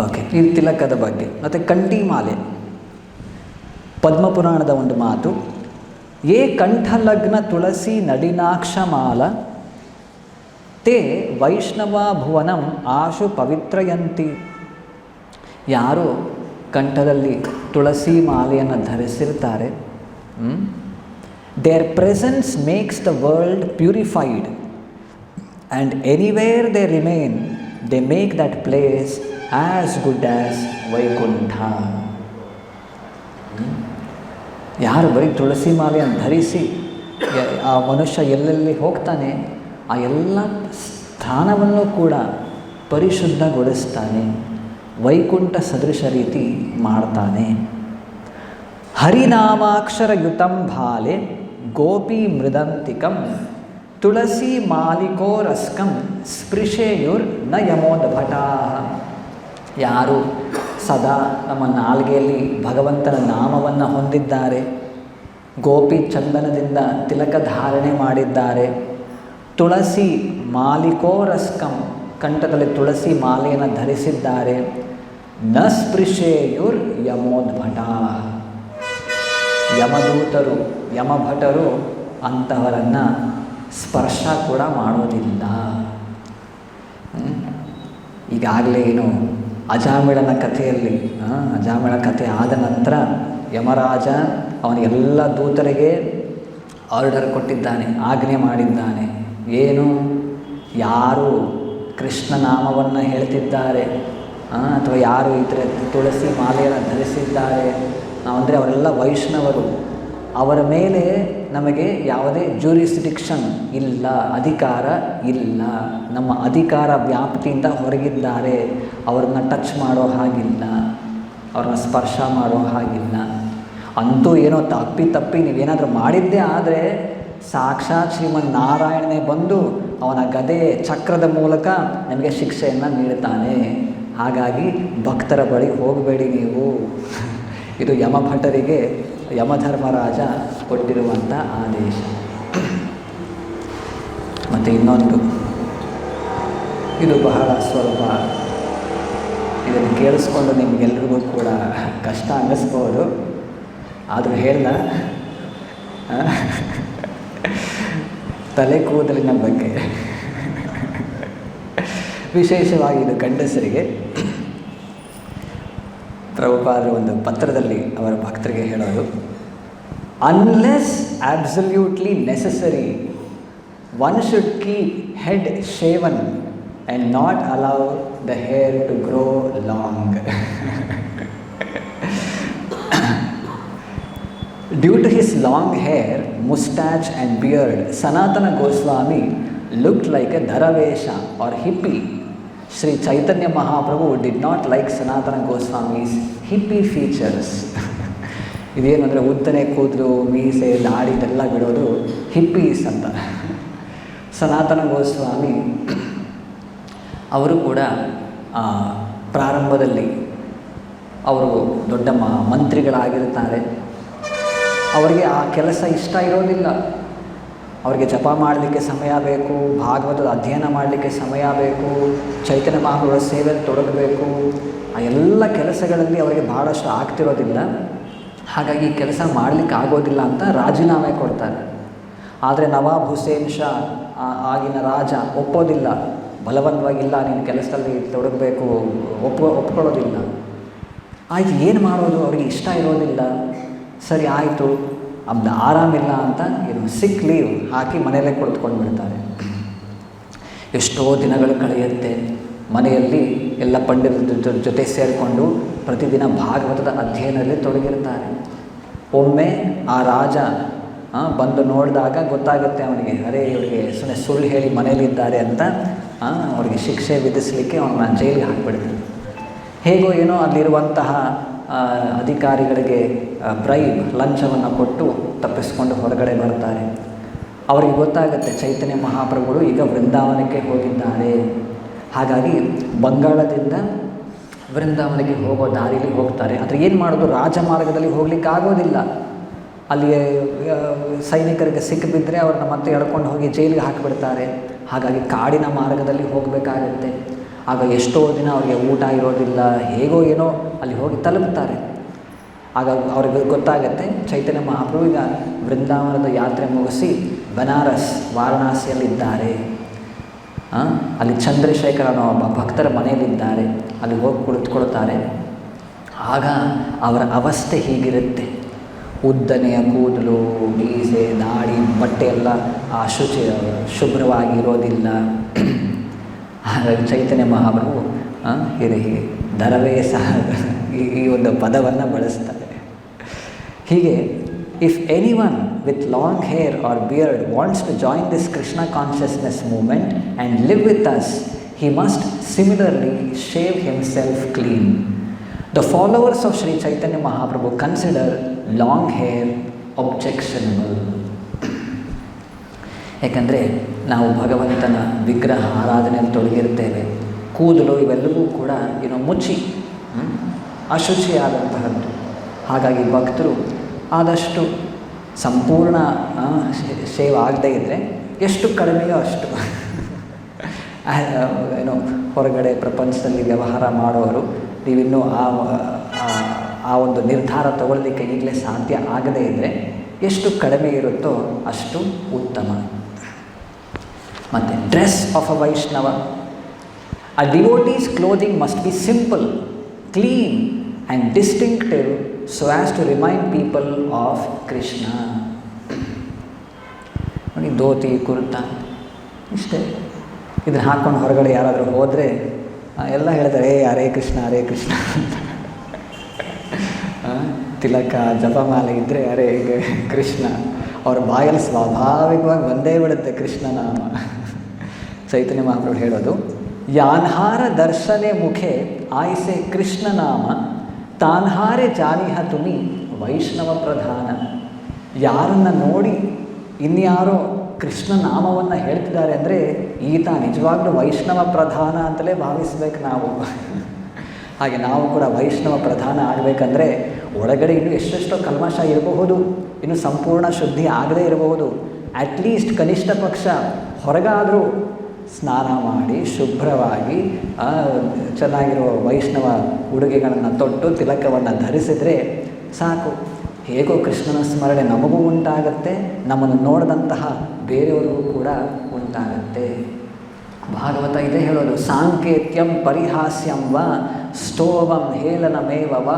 ಓಕೆ, ಈ ತಿಲಕದ ಬಗ್ಗೆ. ಮತ್ತು ಕಂಠಿಮಾಲೆ, ಪದ್ಮಪುರಾಣದ ಒಂದು ಮಾತು, ಯೇ ಕಂಠಲಗ್ನ ತುಳಸಿ ನಡಿನಾಕ್ಷಮಾಲ ತೇ ವೈಷ್ಣವ ಭುವನಂ ಆಶು ಪವಿತ್ರಯಂತಿ. ಯಾರು ಕಂಠದಲ್ಲಿ ತುಳಸಿ ಮಾಲೆಯನ್ನು ಧರಿಸಿರ್ತಾರೆ, their presence makes the world purified and anywhere they remain they make that place as good as Vaikuntha. ಯಾರು ಬರೀ ತುಳಸಿ ಮಾಲೆಯನ್ನು ಧರಿಸಿ ಆ ಮನುಷ್ಯ ಎಲ್ಲೆಲ್ಲಿ ಹೋಗ್ತಾನೆ ಆ ಎಲ್ಲ ಸ್ಥಾನವನ್ನು ಕೂಡ ಪರಿಶುದ್ಧಗೊಳಿಸ್ತಾನೆ, ವೈಕುಂಠ ಸದೃಶ ರೀತಿ ಮಾಡ್ತಾನೆ. ಹರಿನಾಮಾಕ್ಷರಯುತಂ ಭಾಲೆ ಗೋಪಿ ಮೃದಂತಿಕಂ ತುಳಸಿ ಮಾಲಿಕೋರಸ್ಕಂ ಸ್ಪೃಶೇಯುರ್ ನ ಯಮೋದ್ಭಟಾ. ಯಾರು ಸದಾ ನಮ್ಮ ನಾಲ್ಗೆಯಲ್ಲಿ ಭಗವಂತನ ನಾಮವನ್ನು ಹೊಂದಿದ್ದಾರೆ, ಗೋಪಿ ಚಂದನದಿಂದ ತಿಲಕ ಧಾರಣೆ ಮಾಡಿದ್ದಾರೆ, ತುಳಸಿ ಮಾಲಿಕೋರಸ್ಕಂ ಕಂಠದಲ್ಲಿ ತುಳಸಿ ಮಾಲೆಯನ್ನು ಧರಿಸಿದ್ದಾರೆ, ನ ಸ್ಪೃಶೇಯುರ್ ಯಮೋದ್ಭಟಾ. ಯಮದೂತರು ಯಮಭಟರು ಅಂತಹವರನ್ನು ಸ್ಪರ್ಶ ಕೂಡ ಮಾಡೋದಿಲ್ಲ. ಈಗಾಗಲೇ ಏನು ಅಜಾಮಿಳನ ಕಥೆಯಲ್ಲಿ, ಅಜಾಮಿಳ ಕಥೆ ಆದ ನಂತರ ಯಮರಾಜ ಅವನಿಗೆಲ್ಲ ದೂತರಿಗೆ ಆರ್ಡರ್ ಕೊಟ್ಟಿದ್ದಾನೆ, ಆಜ್ಞೆ ಮಾಡಿದ್ದಾನೆ. ಏನು? ಯಾರು ಕೃಷ್ಣ ನಾಮವನ್ನು ಹೇಳ್ತಿದ್ದಾರೆ ಅಥವಾ ಯಾರು ಈ ಥರ ತುಳಸಿ ಮಾಲೆಯನ್ನು ಧರಿಸಿದ್ದಾರೆ ಅಂದರೆ ಅವರೆಲ್ಲ ವೈಷ್ಣವರು, ಅವರ ಮೇಲೆ ನಮಗೆ ಯಾವುದೇ ಜ್ಯೂರಿಸ್ಡಿಕ್ಷನ್ ಇಲ್ಲ, ಅಧಿಕಾರ ಇಲ್ಲ, ನಮ್ಮ ಅಧಿಕಾರ ವ್ಯಾಪ್ತಿಯಿಂದ ಹೊರಗಿದ್ದಾರೆ, ಅವ್ರನ್ನ ಟಚ್ ಮಾಡೋ ಹಾಗಿಲ್ಲ, ಅವ್ರನ್ನ ಸ್ಪರ್ಶ ಮಾಡೋ ಹಾಗಿಲ್ಲ. ಅಂತೂ ಏನೋ ತಪ್ಪಿ ನೀವೇನಾದರೂ ಮಾಡಿದ್ದೇ ಆದರೆ ಸಾಕ್ಷಾತ್ ಶ್ರೀಮನ್ನಾರಾಯಣನೇ ಬಂದು ಅವನ ಗದೆ ಚಕ್ರದ ಮೂಲಕ ನಮಗೆ ಶಿಕ್ಷೆಯನ್ನು ನೀಡುತ್ತಾನೆ. ಹಾಗಾಗಿ ಭಕ್ತರ ಬಳಿ ಹೋಗಬೇಡಿ ನೀವು. ಇದು ಯಮಭಟರಿಗೆ ಯಮಧರ್ಮರಾಜ ಕೊಟ್ಟಿರುವಂಥ ಆದೇಶ. ಮತ್ತು ಇನ್ನೊಂದು, ಇದು ಬಹಳ ಸ್ವಲ್ಪ, ಇದನ್ನು ಕೇಳಿಸ್ಕೊಂಡು ನಿಮಗೆಲ್ರಿಗೂ ಕೂಡ ಕಷ್ಟ ಅನ್ನಿಸ್ಬೋದು, ಆದರೂ ಹೇಳ, ತಲೆ ಕೂದಲಿನ ಬಗ್ಗೆ, ವಿಶೇಷವಾಗಿ ಇದು ಗಂಡಸರಿಗೆ. ಪ್ರಭುಪಾದರು ಒಂದು ಪತ್ರದಲ್ಲಿ ಅವರ ಭಕ್ತರಿಗೆ ಹೇಳೋದು, unless absolutely necessary one should keep head shaven and not allow the hair to grow long. Due to his long hair, mustache and beard, Sanatana Goswami looked like a Dharavesha or hippie. Sri Chaitanya Mahaprabhu did not like Sanatana Goswami's hippie features. ಇದೇನು ಅಂದರೆ ಉದ್ದನೆ ಕೂದಲು, ಮೀಸೆ, ದಾಡಿ ಇದೆಲ್ಲ ಬಿಡೋದು ಹಿಪ್ಪೀಸ್ ಅಂತ. ಸನಾತನ ಗೋಸ್ವಾಮಿ ಅವರು ಕೂಡ ಪ್ರಾರಂಭದಲ್ಲಿ ಅವರು ದೊಡ್ಡ ಮಂತ್ರಿಗಳಾಗಿರ್ತಾರೆ. ಅವರಿಗೆ ಆ ಕೆಲಸ ಇಷ್ಟ ಇರೋದಿಲ್ಲ. ಅವರಿಗೆ ಜಪ ಮಾಡಲಿಕ್ಕೆ ಸಮಯ ಬೇಕು, ಭಾಗವತದ ಅಧ್ಯಯನ ಮಾಡಲಿಕ್ಕೆ ಸಮಯ ಬೇಕು, ಚೈತನ್ಯ ಮಹಾಪ್ರಭುಗಳ ಸೇವೆಯಲ್ಲಿ ತೊಡಗಬೇಕು. ಆ ಎಲ್ಲ ಕೆಲಸಗಳಲ್ಲಿ ಅವರಿಗೆ ಭಾಳಷ್ಟು ಆಗ್ತಿರೋದಿಲ್ಲ. ಹಾಗಾಗಿ ಕೆಲಸ ಮಾಡಲಿಕ್ಕೆ ಆಗೋದಿಲ್ಲ ಅಂತ ರಾಜೀನಾಮೆ ಕೊಡ್ತಾರೆ. ಆದರೆ ನವಾಬ್ ಹುಸೇನ್ ಶಾ ಆಗಿನ ರಾಜ ಒಪ್ಪೋದಿಲ್ಲ, ಬಲವಂತವಾಗಿಲ್ಲ, ನೀನು ಕೆಲಸದಲ್ಲಿ ತೊಡಗಬೇಕು, ಒಪ್ಕೊಳ್ಳೋದಿಲ್ಲ. ಆಯ್ತು, ಏನು ಮಾಡೋದು? ಅವರಿಗೆ ಇಷ್ಟ ಇರೋದಿಲ್ಲ. ಸರಿ ಆಯಿತು, ಅದು ಆರಾಮಿಲ್ಲ ಅಂತ ಸಿಕ್ ಲೀವ್ ಹಾಕಿ ಮನೆಯಲ್ಲೇ ಕುಳಿತುಕೊಂಡು ಬಿಡ್ತಾರೆ. ಎಷ್ಟೋ ದಿನಗಳು ಕಳೆಯುತ್ತೆ, ಮನೆಯಲ್ಲಿ ಎಲ್ಲ ಪಂಡಿತರ ಜೊತೆ ಸೇರಿಕೊಂಡು ಪ್ರತಿದಿನ ಭಾಗವತದ ಅಧ್ಯಯನದಲ್ಲಿ ತೊಡಗಿರ್ತಾರೆ. ಒಮ್ಮೆ ಆ ರಾಜ ಬಂದು ನೋಡಿದಾಗ ಗೊತ್ತಾಗುತ್ತೆ ಅವನಿಗೆ, ಅರೆ ಇವರಿಗೆ ಸುಳ್ಳು ಹೇಳಿ ಮನೆಯಲ್ಲಿದ್ದಾರೆ ಅಂತ ಅವರಿಗೆ ಶಿಕ್ಷೆ ವಿಧಿಸಲಿಕ್ಕೆ ಅವನ್ನ ಜೈಲಿಗೆ ಹಾಕಿಬಿಡ್ತಾನೆ. ಹೇಗೋ ಏನೋ ಅಲ್ಲಿರುವಂತಹ ಅಧಿಕಾರಿಗಳಿಗೆ ಬ್ರೈಬ್ ಲಂಚವನ್ನು ಕೊಟ್ಟು ತಪ್ಪಿಸ್ಕೊಂಡು ಹೊರಗಡೆ ಬರ್ತಾರೆ. ಅವರಿಗೆ ಗೊತ್ತಾಗುತ್ತೆ ಚೈತನ್ಯ ಮಹಾಪ್ರಭುಗಳು ಈಗ ವೃಂದಾವನಕ್ಕೆ ಹೋಗಿದ್ದಾರೆ. ಹಾಗಾಗಿ ಬಂಗಾಳದಿಂದ ವೃಂದಾವನಕ್ಕೆ ಹೋಗೋ ದಾರಿಯಲ್ಲಿ ಹೋಗ್ತಾರೆ. ಆದರೆ ಏನು ಮಾಡೋದು, ರಾಜಮಾರ್ಗದಲ್ಲಿ ಹೋಗ್ಲಿಕ್ಕೆ ಆಗೋದಿಲ್ಲ. ಅಲ್ಲಿ ಸೈನಿಕರಿಗೆ ಸಿಕ್ಕಿಬಿದ್ದರೆ ಅವ್ರನ್ನ ಮತ್ತೆ ಎಳ್ಕೊಂಡು ಹೋಗಿ ಜೈಲಿಗೆ ಹಾಕಿಬಿಡ್ತಾರೆ. ಹಾಗಾಗಿ ಕಾಡಿನ ಮಾರ್ಗದಲ್ಲಿ ಹೋಗಬೇಕಾಗತ್ತೆ. ಆಗ ಎಷ್ಟೋ ದಿನ ಅವರಿಗೆ ಊಟ ಇರೋದಿಲ್ಲ. ಹೇಗೋ ಏನೋ ಅಲ್ಲಿ ಹೋಗಿ ತಲುಪ್ತಾರೆ. ಆಗ ಅವ್ರಿಗೆ ಗೊತ್ತಾಗುತ್ತೆ ಚೈತನ್ಯ ಮಹಾಪ್ರಭು ಈಗ ವೃಂದಾವನದ ಯಾತ್ರೆ ಮುಗಿಸಿ ಬನಾರಸ್ ವಾರಣಾಸಿಯಲ್ಲಿದ್ದಾರೆ. ಅಲ್ಲಿ ಚಂದ್ರಶೇಖರ ಅನ್ನೋ ಒಬ್ಬ ಭಕ್ತರ ಮನೆಯಲ್ಲಿದ್ದಾರೆ. ಅಲ್ಲಿ ಹೋಗಿ ಕುಳಿತುಕೊಳ್ತಾರೆ. ಆಗ ಅವರ ಅವಸ್ಥೆ ಹೀಗಿರುತ್ತೆ. ಉದ್ದನೆಯ ಕೂದಲು, ಮೀಸೆ, ದಾಡಿ, ಬಟ್ಟೆ ಎಲ್ಲ ಶುಭ್ರವಾಗಿರೋದಿಲ್ಲ. ಹಾಗಾಗಿ ಚೈತನ್ಯ ಮಹಾಪ್ರಭು ಹೀಗೆ ದರವೇ ಸಹ ಈ ಒಂದು ಪದವನ್ನು ಬಳಸ್ತಾರೆ. ಹೀಗೆ if anyone with long hair or beard wants to join this Krishna consciousness movement and live with us, he must similarly shave himself clean. The followers of Sri Chaitanya Mahaprabhu consider long hair objectionable. ಯಾಕಂದರೆ ನಾವು ಭಗವಂತನ ವಿಗ್ರಹ ಆರಾಧನೆಯಲ್ಲಿ ತೊಡಗಿರ್ತೇವೆ. ಕೂದಲು ಇವೆಲ್ಲವೂ ಕೂಡ ಮುಚ್ಚಿ ಅಶುಚಿಯಾದಂತಹದ್ದು. ಹಾಗಾಗಿ ಭಕ್ತರು ಆದಷ್ಟು ಸಂಪೂರ್ಣ ಶೇವ್ ಆಗದೇ ಇದ್ದರೆ ಎಷ್ಟು ಕಡಿಮೆಯೋ ಅಷ್ಟು ಹೊರಗಡೆ ಪ್ರಪಂಚದಲ್ಲಿ ವ್ಯವಹಾರ ಮಾಡೋರು ನೀವಿನ್ನೂ ಆ ಒಂದು ನಿರ್ಧಾರ ತಗೊಳ್ಳಿಕ್ಕೆ ಈಗಲೇ ಸಾಧ್ಯ ಆಗದೇ ಇದ್ದರೆ ಎಷ್ಟು ಕಡಿಮೆ ಇರುತ್ತೋ ಅಷ್ಟು ಉತ್ತಮ. ಮತ್ತು dress of a Vaishnava, a devotee's clothing must be simple, clean and distinctive so as to remind people of Krishna. ನೋಡಿ, ಧೋತಿ ಕುರ್ತಾ ಇಷ್ಟೇ. ಇದನ್ನು ಹಾಕ್ಕೊಂಡು ಹೊರಗಡೆ ಯಾರಾದರೂ ಹೋದರೆ ಎಲ್ಲ ಹೇಳ್ತಾರೆ, ಹರೇ ಕೃಷ್ಣ ಹರೇ ಕೃಷ್ಣ ಅಂತ. ತಿಲಕ ಜಪಮಾಲೆ ಇದ್ದರೆ ಅರೇ ಕೃಷ್ಣ, ಅವ್ರ ಬಾಯಲ್ಲಿ ಸ್ವಾಭಾವಿಕವಾಗಿ ಬಂದೇ ಬಿಡುತ್ತೆ ಕೃಷ್ಣ ನಾಮ. ಚೈತನ್ಯ ಮಹಾಪ್ರಭು ಹೇಳೋದು, ಯಾನ್ಹಾರ ದರ್ಶನೆ ಮುಖೆ ಆಯ್ಸೆ ಕೃಷ್ಣ ನಾಮ, ತಾನ್ಹಾರೆ ಜಾನಿಹ ತುಮಿ ವೈಷ್ಣವ ಪ್ರಧಾನ. ಯಾರನ್ನು ನೋಡಿ ಇನ್ಯಾರೋ ಕೃಷ್ಣ ನಾಮವನ್ನು ಹೇಳ್ತಿದ್ದಾರೆ ಅಂದರೆ ಈತ ನಿಜವಾಗ್ಲೂ ವೈಷ್ಣವ ಪ್ರಧಾನ ಅಂತಲೇ ಭಾವಿಸ್ಬೇಕು ನಾವು. ಹಾಗೆ ನಾವು ಕೂಡ ವೈಷ್ಣವ ಪ್ರಧಾನ ಆಗಬೇಕಂದ್ರೆ ಒಳಗಡೆ ಇನ್ನೂ ಎಷ್ಟೆಷ್ಟೋ ಕಲ್ಮಶ ಇರಬಹುದು, ಇನ್ನು ಸಂಪೂರ್ಣ ಶುದ್ಧಿ ಆಗದೇ ಇರಬಹುದು. ಅಟ್ಲೀಸ್ಟ್ ಕನಿಷ್ಠ ಪಕ್ಷ ಹೊರಗಾದರೂ ಸ್ನಾನ ಮಾಡಿ ಶುಭ್ರವಾಗಿ ಚೆನ್ನಾಗಿರೋ ವೈಷ್ಣವ ಉಡುಗೆಗಳನ್ನು ತೊಟ್ಟು ತಿಲಕವನ್ನು ಧರಿಸಿದರೆ ಸಾಕು. ಹೇಗೋ ಕೃಷ್ಣನ ಸ್ಮರಣೆ ನಮಗೂ ಉಂಟಾಗತ್ತೆ, ನಮ್ಮನ್ನು ನೋಡಿದಂತಹ ಬೇರೆಯವರಿಗೂ ಕೂಡ ಉಂಟಾಗತ್ತೆ. ಭಾಗವತ ಇದೇ ಹೇಳೋದು, ಸಾಂಕೇತ್ಯಂ ಪರಿಹಾಸ್ಯಂ ವ ಸ್ತೋವಂ ಹೇಳನಮೇವ ವ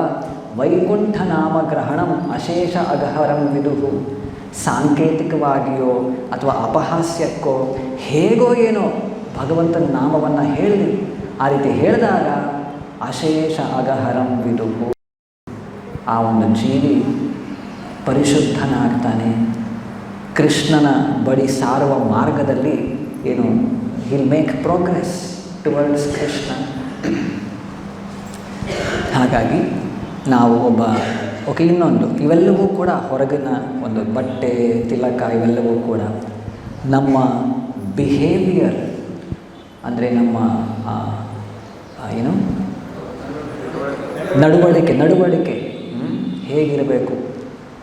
ವೈಕುಂಠ ನಾಮಗ್ರಹಣಂ ಅಶೇಷ ಅಗಹರಂ ವಿದುಹು. ಸಾಂಕೇತಿಕವಾಗಿಯೋ ಅಥವಾ ಅಪಹಾಸ್ಯಕ್ಕೋ ಹೇಗೋ ಏನೋ ಭಗವಂತನ ನಾಮವನ್ನು ಹೇಳಿ, ಆ ರೀತಿ ಹೇಳಿದಾಗ ಅಶೇಷ ಅಗಹರಂ ವಿದುಹು, ಆ ಒಂದು ಜೀವಿ ಪರಿಶುದ್ಧನಾಗ್ತಾನೆ. ಕೃಷ್ಣನ ಬಳಿ ಸಾರುವ ಮಾರ್ಗದಲ್ಲಿ hill make progress towards Krishna. ಹಾಗಾಗಿ ನಾವು ಇನ್ನೊಂದು ಇವೆಲ್ಲವೂ ಕೂಡ ಹೊರಗಿನ ಒಂದು ಬಟ್ಟೆ ತಿಲಕ ಇವೆಲ್ಲವೂ ಕೂಡ ನಮ್ಮ ಬಿಹೇವಿಯರ್, ಅಂದರೆ ನಮ್ಮ ನಡವಳಿಕೆ ಹೇಗಿರಬೇಕು.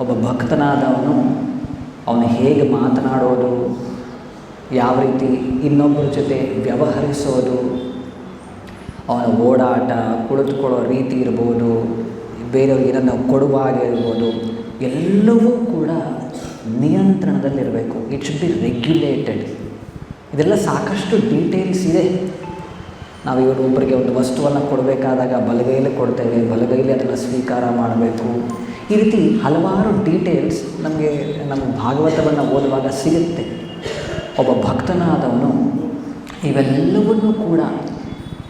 ಒಬ್ಬ ಭಕ್ತನಾದವನು ಅವನು ಹೇಗೆ ಮಾತನಾಡೋದು, ಯಾವ ರೀತಿ ಇನ್ನೊಬ್ಬರ ಜೊತೆ ವ್ಯವಹರಿಸೋದು, ಅವನ ಓಡಾಟ, ಕುಳಿತುಕೊಳ್ಳೋ ರೀತಿ ಇರ್ಬೋದು, ಬೇರೆಯವ್ರಿಗೆ ಏನನ್ನು ಕೊಡುವಾಗ ಇರ್ಬೋದು, ಎಲ್ಲವೂ ಕೂಡ ನಿಯಂತ್ರಣದಲ್ಲಿರಬೇಕು. It should be regulated. ಇದೆಲ್ಲ ಸಾಕಷ್ಟು ಡೀಟೇಲ್ಸ್ ಇದೆ. ನಾವು ಒಬ್ಬರಿಗೆ ಒಂದು ವಸ್ತುವನ್ನು ಕೊಡಬೇಕಾದಾಗ ಬಲಗೈಲಿ ಕೊಡ್ತೇವೆ, ಬಲಗೈಲಿ ಅದನ್ನು ಸ್ವೀಕಾರ ಮಾಡಬೇಕು. ಈ ರೀತಿ ಹಲವಾರು ಡೀಟೇಲ್ಸ್ ನಮಗೆ ನಮ್ಮ ಭಾಗವತವನ್ನು ಓದುವಾಗ ಸಿಗುತ್ತೆ. ಒಬ್ಬ ಭಕ್ತನಾದವನು ಇವೆಲ್ಲವನ್ನೂ ಕೂಡ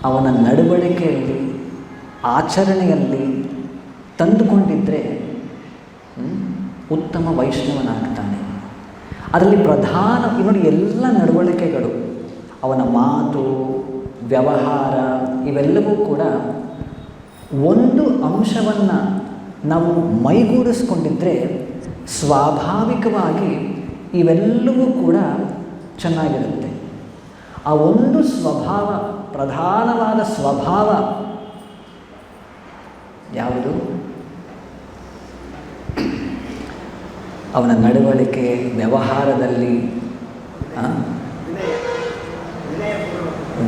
ಅವನ ನಡವಳಿಕೆಯಲ್ಲಿ, ಆಚರಣೆಯಲ್ಲಿ ತಂದುಕೊಂಡಿದ್ದರೆ ಉತ್ತಮ ವೈಷ್ಣವನಾಗ್ತಾನೆ. ಅದರಲ್ಲಿ ಪ್ರಧಾನ ನೋಡಿ ಎಲ್ಲ ನಡವಳಿಕೆಗಳು, ಅವನ ಮಾತು, ವ್ಯವಹಾರ ಇವೆಲ್ಲವೂ ಕೂಡ ಒಂದು ಅಂಶವನ್ನು ನಾವು ಮೈಗೂಡಿಸ್ಕೊಂಡಿದ್ದರೆ ಸ್ವಾಭಾವಿಕವಾಗಿ ಇವೆಲ್ಲವೂ ಕೂಡ ಚೆನ್ನಾಗಿರುತ್ತೆ. ಆ ಒಂದು ಸ್ವಭಾವ, ಪ್ರಧಾನವಾದ ಸ್ವಭಾವ ಯಾವುದು? ಅವನ ನಡವಳಿಕೆ, ವ್ಯವಹಾರದಲ್ಲಿ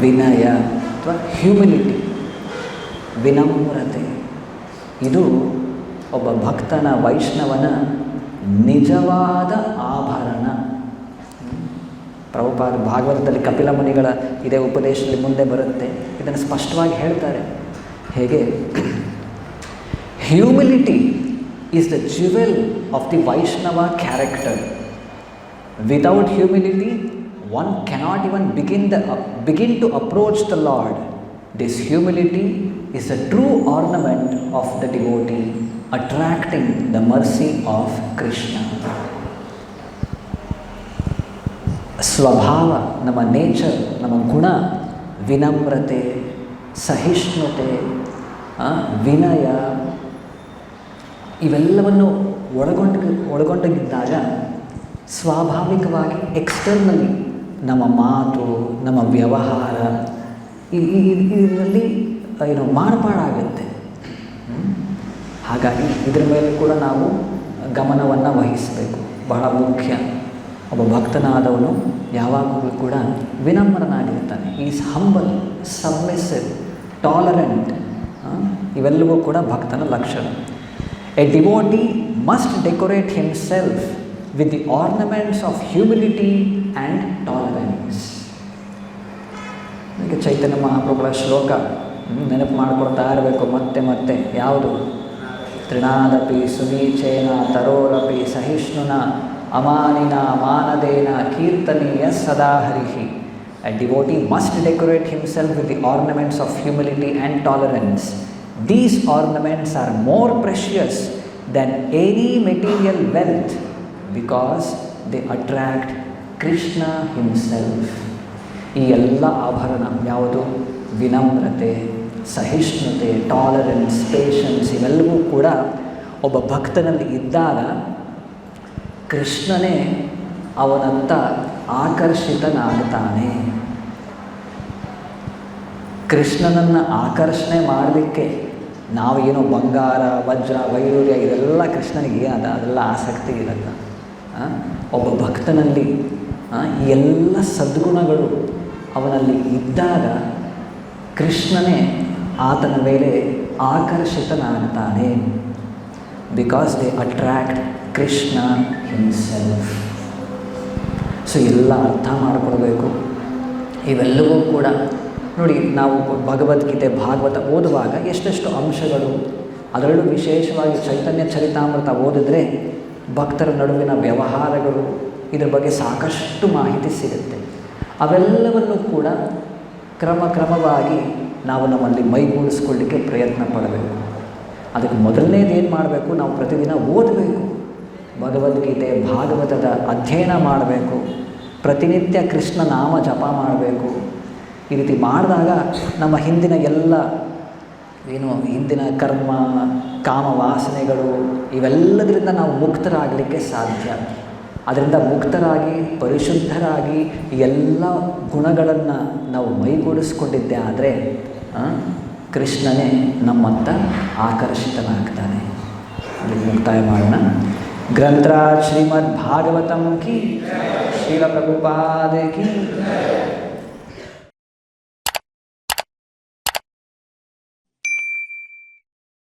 ವಿನಯ ಅಥವಾ ಹ್ಯೂಮಿಲಿಟಿ, ವಿನಮ್ರತೆ, ಇದು ಒಬ್ಬ ಭಕ್ತನ, ವೈಷ್ಣವನ ನಿಜವಾದ ಆಭರಣ. ಪ್ರಭುಪಾದ ಭಾಗವತದಲ್ಲಿ ಕಪಿಲ ಮುನಿಗಳ ಇದೇ ಉಪದೇಶದಲ್ಲಿ ಮುಂದೆ ಬರುತ್ತೆ, ಇದನ್ನು ಸ್ಪಷ್ಟವಾಗಿ ಹೇಳ್ತಾರೆ. ಹೇಗೆ? Humility is the jewel of the Vaishnava character. Without humility one cannot even begin to approach the Lord. This humility is the true ornament of the devotee, attracting the mercy of Krishna. ಸ್ವಭಾವ, ನಮ್ಮ nature, ನಮ್ಮ ಗುಣ, ವಿನಮ್ರತೆ, ಸಹಿಷ್ಣುತೆ, ವಿನಯ ಇವೆಲ್ಲವನ್ನು ಒಳಗೊಂಡಿದ್ದಾಗ ಸ್ವಾಭಾವಿಕವಾಗಿ externally ನಮ್ಮ ಮಾತು, ನಮ್ಮ ವ್ಯವಹಾರ ಇದರಲ್ಲಿ ಮಾರ್ಪಾಡಾಗುತ್ತೆ. ಹಾಗಾಗಿ ಇದರ ಮೇಲೆ ಕೂಡ ನಾವು ಗಮನವನ್ನು ವಹಿಸಬೇಕು, ಬಹಳ ಮುಖ್ಯ. ಒಬ್ಬ ಭಕ್ತನಾದವನು ಯಾವಾಗಲೂ ಕೂಡ ವಿನಮ್ರನಾಗಿರ್ತಾನೆ. Is humble, submissive, tolerant. ಇವೆಲ್ಲವೂ ಕೂಡ ಭಕ್ತನ ಲಕ್ಷಣ. A devotee must decorate himself with the ornaments of humility and tolerance. ಈಗ ಚೈತನ್ಯ ಮಹಾಪ್ರಭುಗಳ ಶ್ಲೋಕ ನೆನಪು ಮಾಡಿಕೊಡ್ತಾ ಇರಬೇಕು ಮತ್ತೆ ಮತ್ತೆ. ಯಾವುದು? ತೃಣಾದಪಿ ಸುನೀಚೇನ ತರೋರಪಿ ಸಹಿಷ್ಣುನ ಅಮಾನಿನ ಮಾನದೇನ ಕೀರ್ತನೀಯ ಸದಾ ಹರಿಹಿ. A devotee must decorate himself with the ornaments of humility and tolerance. These ornaments are more precious than any material wealth because they attract Krishna himself. ಈ ಎಲ್ಲ ಆಭರಣ ಯಾವುದು? ವಿನಮ್ರತೆ, ಸಹಿಷ್ಣುತೆ, ಟಾಲರೆನ್ಸ್, ಪೇಷನ್ಸ್ ಇವೆಲ್ಲವೂ ಕೂಡ ಒಬ್ಬ ಭಕ್ತನಲ್ಲಿ ಇದ್ದಾಗ ಕೃಷ್ಣನೇ ಅವನಂತ ಆಕರ್ಷಿತನಾಗ್ತಾನೆ. ಕೃಷ್ಣನನ್ನು ಆಕರ್ಷಣೆ ಮಾಡಲಿಕ್ಕೆ ನಾವೇನೋ ಬಂಗಾರ, ವಜ್ರ, ವೈಡೂರ್ಯ ಇದೆಲ್ಲ ಕೃಷ್ಣನಿಗೆ ಏನದ ಅದೆಲ್ಲ ಆಸಕ್ತಿ ಇರಲ್ಲ. ಒಬ್ಬ ಭಕ್ತನಲ್ಲಿ ಈ ಎಲ್ಲ ಸದ್ಗುಣಗಳು ಅವನಲ್ಲಿ ಇದ್ದಾಗ ಕೃಷ್ಣನೇ ಆತನ ಮೇಲೆ ಆಕರ್ಷಿತನಾಗ್ತಾನೆ. Because they attract Krishna himself. So ಎಲ್ಲ ಅರ್ಥ ಮಾಡಿಕೊಳ್ಬೇಕು. ಇವೆಲ್ಲವೂ ಕೂಡ ನೋಡಿ, ನಾವು ಭಗವದ್ಗೀತೆ, ಭಾಗವತ ಓದುವಾಗ ಎಷ್ಟೆಷ್ಟು ಅಂಶಗಳು, ಅದರಲ್ಲೂ ವಿಶೇಷವಾಗಿ ಚೈತನ್ಯ ಚರಿತಾಮೃತ ಓದಿದ್ರೆ ಭಕ್ತರ ನಡುವಿನ ವ್ಯವಹಾರಗಳು ಇದರ ಬಗ್ಗೆ ಸಾಕಷ್ಟು ಮಾಹಿತಿ ಸಿಗುತ್ತೆ. ಅವೆಲ್ಲವನ್ನು ಕೂಡ ಕ್ರಮವಾಗಿ ನಾವು ನಮ್ಮಲ್ಲಿ ಮೈಗೂಡಿಸ್ಕೊಳ್ಳಿಕ್ಕೆ ಪ್ರಯತ್ನ ಪಡಬೇಕು. ಅದಕ್ಕೆ ಮೊದಲನೇದೇನು ಮಾಡಬೇಕು? ನಾವು ಪ್ರತಿದಿನ ಓದಬೇಕು, ಭಗವದ್ಗೀತೆ, ಭಾಗವತದ ಅಧ್ಯಯನ ಮಾಡಬೇಕು, ಪ್ರತಿನಿತ್ಯ ಕೃಷ್ಣ ನಾಮ ಜಪ ಮಾಡಬೇಕು. ಈ ರೀತಿ ಮಾಡಿದಾಗ ನಮ್ಮ ಹಿಂದಿನ ಎಲ್ಲ ಹಿಂದಿನ ಕರ್ಮ, ಕಾಮ ವಾಸನೆಗಳು ಇವೆಲ್ಲದರಿಂದ ನಾವು ಮುಕ್ತರಾಗಲಿಕ್ಕೆ ಸಾಧ್ಯ. ಅದರಿಂದ ಮುಕ್ತರಾಗಿ, ಪರಿಶುದ್ಧರಾಗಿ ಎಲ್ಲ ಗುಣಗಳನ್ನು ನಾವು ಮೈಗೂಡಿಸ್ಕೊಂಡಿದ್ದೆ ಆದರೆ ಕೃಷ್ಣನೇ ನಮ್ಮತ್ತ ಆಕರ್ಷಿತನಾಗ್ತಾನೆ. ಅಲ್ಲಿ ಮುಕ್ತಾಯ ಮಾಡೋಣ. ಗ್ರಂಥರಾಜ್ ಶ್ರೀಮದ್ ಭಾಗವತಂ ಕಿ, ಶ್ರೀಲ ಪ್ರಭುಪಾದ ಕಿ.